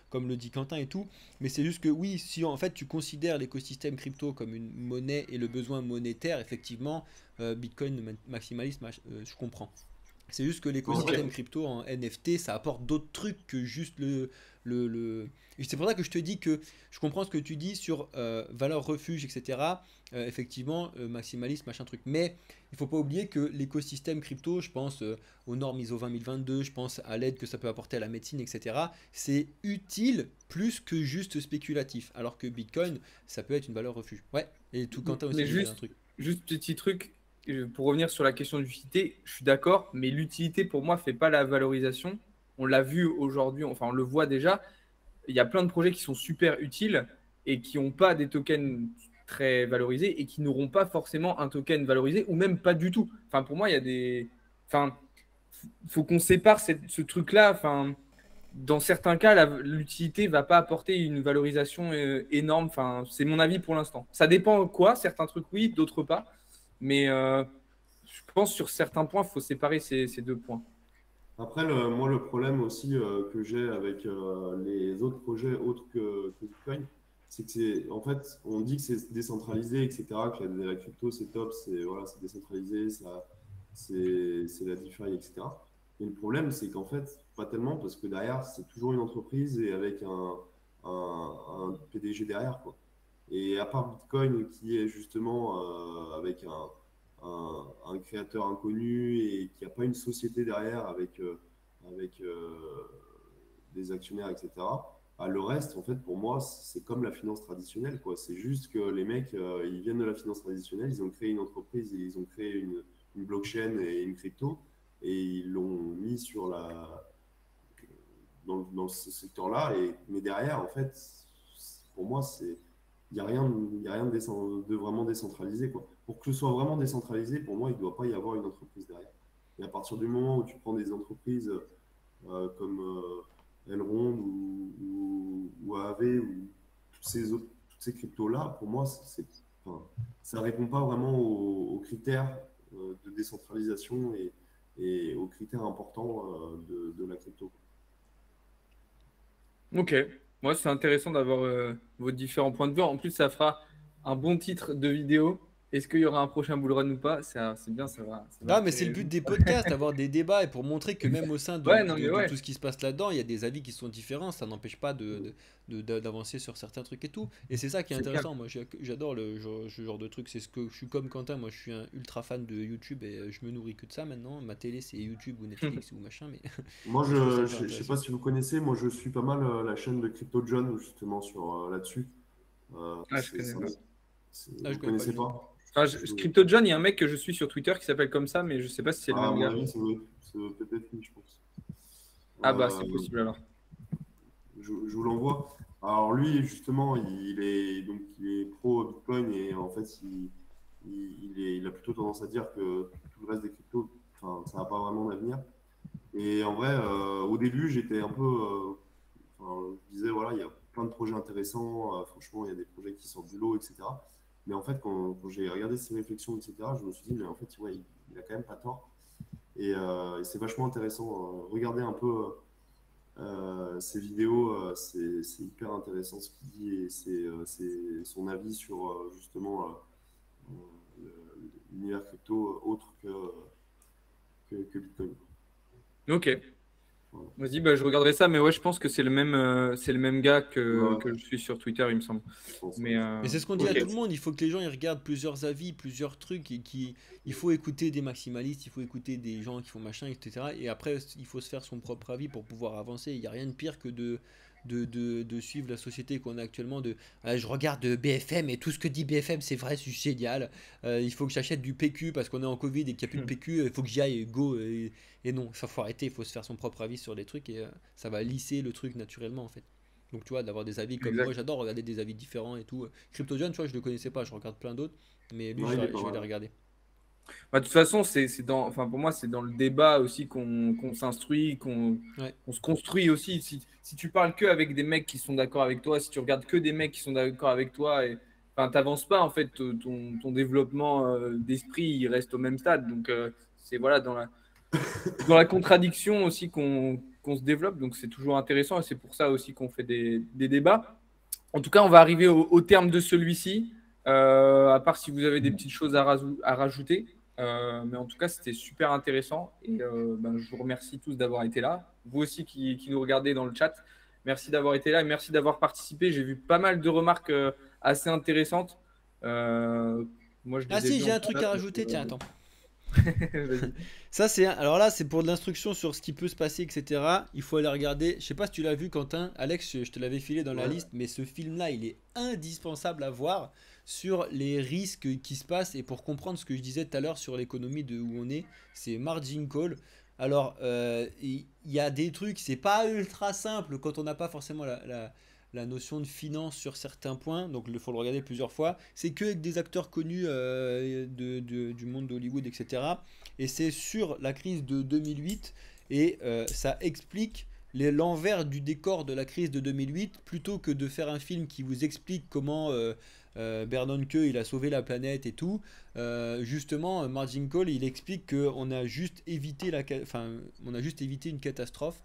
comme le dit Quentin et tout, mais c'est juste que oui, si en fait tu considères l'écosystème crypto comme une monnaie et le besoin monétaire, effectivement, Bitcoin maximaliste, je comprends. C'est juste que En vrai, l'écosystème crypto en NFT, ça apporte d'autres trucs que juste le... Et c'est pour ça que je te dis que je comprends ce que tu dis sur valeur refuge, etc. Effectivement, maximaliste, machin truc. Mais il faut pas oublier que l'écosystème crypto, je pense aux normes ISO 20022, je pense à l'aide que ça peut apporter à la médecine, etc. C'est utile plus que juste spéculatif. Alors que Bitcoin, ça peut être une valeur refuge. Ouais, et tout Quentin aussi mais voulait dire un truc. juste petit truc, pour revenir sur la question d'utilité, je suis d'accord, mais l'utilité pour moi fait pas la valorisation. On l'a vu aujourd'hui, enfin on le voit déjà, il y a plein de projets qui sont super utiles et qui n'ont pas des tokens très valorisés et qui n'auront pas forcément un token valorisé ou même pas du tout. Enfin, pour moi, il y a des. Enfin, faut qu'on sépare ce truc-là. Enfin, dans certains cas, l'utilité ne va pas apporter une valorisation énorme. Enfin, c'est mon avis pour l'instant. Ça dépend quoi. Certains trucs, oui, d'autres pas. Mais je pense sur certains points, il faut séparer ces deux points. après, moi, le problème aussi que j'ai avec les autres projets autres que Bitcoin, En fait, on dit que c'est décentralisé, etc., que la crypto, c'est top, voilà, c'est décentralisé, c'est la DeFi, etc. Mais le problème, c'est qu'en fait, pas tellement, parce que derrière, c'est toujours une entreprise et avec un PDG derrière, quoi. Et à part Bitcoin, qui est justement avec un créateur inconnu et qui n'a pas une société derrière avec des actionnaires, etc. Ah, le reste, en fait, pour moi, c'est comme la finance traditionnelle, quoi. C'est juste que les mecs, ils viennent de la finance traditionnelle, ils ont créé une entreprise, et ils ont créé une blockchain et une crypto, et ils l'ont mis dans ce secteur-là. Mais derrière, en fait, pour moi, il n'y a rien, de vraiment décentralisé, quoi. Pour que ce soit vraiment décentralisé, pour moi, il ne doit pas y avoir une entreprise derrière. Et à partir du moment où tu prends des entreprises comme Elrond ou AAV ou toutes ces cryptos-là, pour moi, enfin, ça ne répond pas vraiment aux critères de décentralisation et aux critères importants de la crypto. Ok, moi c'est intéressant d'avoir vos différents points de vue. En plus, ça fera un bon titre de vidéo. Est-ce qu'il y aura un prochain Bull Run ou pas? C'est bien, ça va Non, mais c'est attirer le les but gens. des podcasts, avoir des débats et pour montrer que même au sein Ouais, non, mais de ouais, tout ce qui se passe là-dedans, il y a des avis qui sont différents. Ça n'empêche pas d'avancer sur certains trucs et tout. Et c'est ça qui est c'est clair. intéressant. Moi, j'adore ce genre de truc. C'est ce que je suis comme Quentin. Moi, je suis un ultra fan de YouTube et je me nourris que de ça maintenant. Ma télé, c'est YouTube ou Netflix ou machin. Mais Moi, je trouve ça je hyper sais pas intéressant. si vous connaissez, moi je suis pas mal la chaîne de Crypto John, justement, là-dessus. Ah, je connais pas. Ah, je Vous connais pas connaissez du tout. pas? Enfin, Je- Crypto John, il y a un mec que je suis sur Twitter qui s'appelle comme ça, mais je sais pas si c'est le À même mon gars. avis, c'est peut-être lui, je pense. Ah bah Euh, c'est possible alors. je vous l'envoie. Alors lui, justement, il est pro Bitcoin et en fait, il a plutôt tendance à dire que tout le reste des cryptos, enfin, ça n'a pas vraiment d'avenir. Et en vrai, au début, j'étais un peu, enfin, je disais, voilà, il y a plein de projets intéressants, franchement, il y a des projets qui sortent du lot, etc. Mais en fait, quand j'ai regardé ses réflexions, etc., je me suis dit, mais en fait, ouais, il a quand même pas tort. Et c'est vachement intéressant. Regardez un peu ces vidéos, c'est hyper intéressant ce qu'il dit et c'est son avis sur justement l'univers crypto autre que Bitcoin. Ok, Voilà. vas-y, bah, je regarderai ça, mais ouais, je pense que c'est le même gars Ouais, que je suis sur Twitter, il me semble. je pense, Mais ouais. Mais c'est ce qu'on dit à ok, tout le monde, il faut que les gens ils regardent plusieurs avis, plusieurs trucs, il faut écouter des maximalistes, il faut écouter des gens qui font machin, etc. Et après, il faut se faire son propre avis pour pouvoir avancer. Il n'y a rien de pire que de suivre la société qu'on a actuellement, ah, je regarde BFM et tout ce que dit BFM c'est vrai, c'est génial. Il faut que j'achète du PQ parce qu'on est en Covid et qu'il n'y a plus de PQ, il faut que j'y aille, go. Et non, ça faut arrêter, il faut se faire son propre avis sur les trucs et ça va lisser le truc naturellement en fait. Donc tu vois, d'avoir des avis comme moi, exact. j'adore regarder des avis différents et tout. CryptoJohn, tu vois, je le connaissais pas, je regarde plein d'autres, mais lui, Ouais, il est pas je vais les mal. regarder. Bah, de toute façon, enfin, pour moi, c'est dans le débat aussi qu'on s'instruit, Ouais. qu'on se construit aussi. Si tu parles que avec des mecs qui sont d'accord avec toi, si tu regardes que des mecs qui sont d'accord avec toi, enfin, t'avances pas, en fait, ton développement d'esprit, il reste au même stade. Donc, c'est voilà, dans la contradiction aussi qu'on se développe. Donc, c'est toujours intéressant et c'est pour ça aussi qu'on fait des débats. En tout cas, on va arriver au terme de celui-ci, à part si vous avez des petites choses à rajouter. Mais en tout cas, c'était super intéressant. Et ben, je vous remercie tous d'avoir été là. Vous aussi qui nous regardez dans le chat, merci d'avoir été là et merci d'avoir participé. J'ai vu pas mal de remarques assez intéressantes. Euh, Moi, je Ah les ai si, vues j'ai en un truc chat. à rajouter, tiens, attends. Vas-y. Ça, alors là, c'est pour de l'instruction sur ce qui peut se passer, etc. Il faut aller regarder. Je sais pas si tu l'as vu, Quentin. Alex, je te l'avais filé dans la Ouais. liste, mais ce film-là, il est indispensable à voir sur les risques qui se passent et pour comprendre ce que je disais tout à l'heure sur l'économie de où on est. C'est Margin Call. Alors, il y a des trucs, c'est pas ultra simple quand on n'a pas forcément la notion de finance sur certains points, donc il faut le regarder plusieurs fois. C'est que avec des acteurs connus du monde d'Hollywood, etc. Et c'est sur la crise de 2008 et ça explique l'envers du décor de la crise de 2008 plutôt que de faire un film qui vous explique comment Bernanke il a sauvé la planète et tout. Justement, Margin Call il explique qu'on a juste évité on a juste évité une catastrophe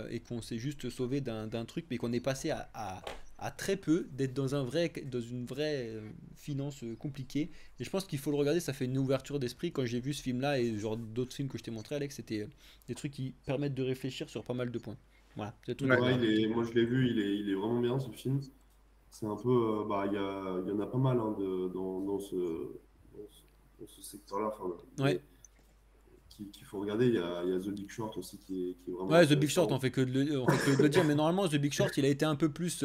et qu'on s'est juste sauvé d'un truc, mais qu'on est passé à à très peu d'être dans une vraie finance compliquée. Et je pense qu'il faut le regarder, ça fait une ouverture d'esprit. Quand j'ai vu ce film-là et genre d'autres films que je t'ai montré, Alex, c'était des trucs qui permettent de réfléchir sur pas mal de points. Voilà, c'est tout. Ouais. Ouais, moi, je l'ai vu, il est vraiment bien ce film. C'est un peu, bah, il y en a pas mal hein, dans ce secteur-là. Enfin, Ouais. qu'il faut regarder. Il y a The Big Short aussi qui est vraiment Ouais, The Big Short, intéressant. on fait que de le dire, mais normalement, The Big Short, il a été un peu plus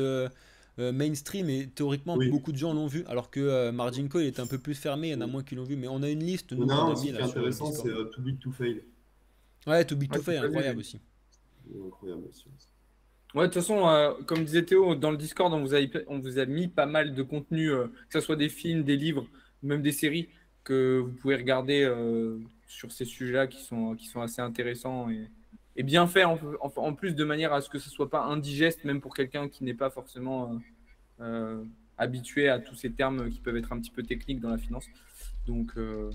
mainstream et théoriquement, Oui. beaucoup de gens l'ont vu, alors que Margin Call est un peu plus fermé, il y en a moins qui l'ont vu, mais on a une liste, Il y nous, en a qu'on un a aussi mis qui est là sur le intéressant, Discord. c'est Too Big to Fail. Ouais, Too Big Ouais, to Fail, c'est pas incroyable vu. aussi. Il est incroyable aussi. Ouais, de toute façon, comme disait Théo, dans le Discord, on vous a mis pas mal de contenu, que ce soit des films, des livres, ou même des séries, que vous pouvez regarder sur ces sujets-là qui sont assez intéressants et bien faits en plus de manière à ce que ce soit pas indigeste, même pour quelqu'un qui n'est pas forcément habitué à tous ces termes qui peuvent être un petit peu techniques dans la finance. Donc, euh,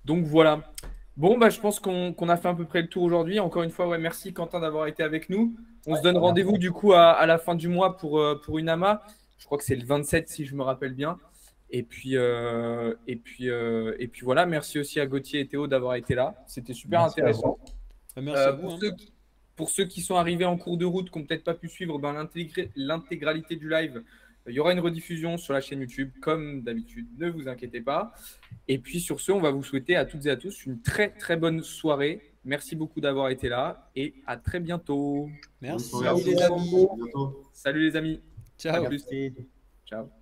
donc voilà. Bon, bah, je pense qu'on a fait à peu près le tour aujourd'hui. Encore une fois, ouais, merci Quentin d'avoir été avec nous. On se donne rendez-vous du coup à la fin du mois pour une AMA. Je crois que c'est le 27 si je me rappelle bien. Et puis voilà, merci aussi à Gauthier et Théo d'avoir été là. C'était super Merci à vous. intéressant. Merci à vous. Pour Hein. pour ceux qui sont arrivés en cours de route, qui n'ont peut-être pas pu suivre dans l'intégralité du live, il y aura une rediffusion sur la chaîne YouTube, comme d'habitude. Ne vous inquiétez pas. Et puis sur ce, on va vous souhaiter à toutes et à tous une très très bonne soirée. Merci beaucoup d'avoir été là et à très bientôt. Merci Bonne soirée à les tous. amis. À bientôt. Salut les amis. Ciao. À plus. Merci. Ciao.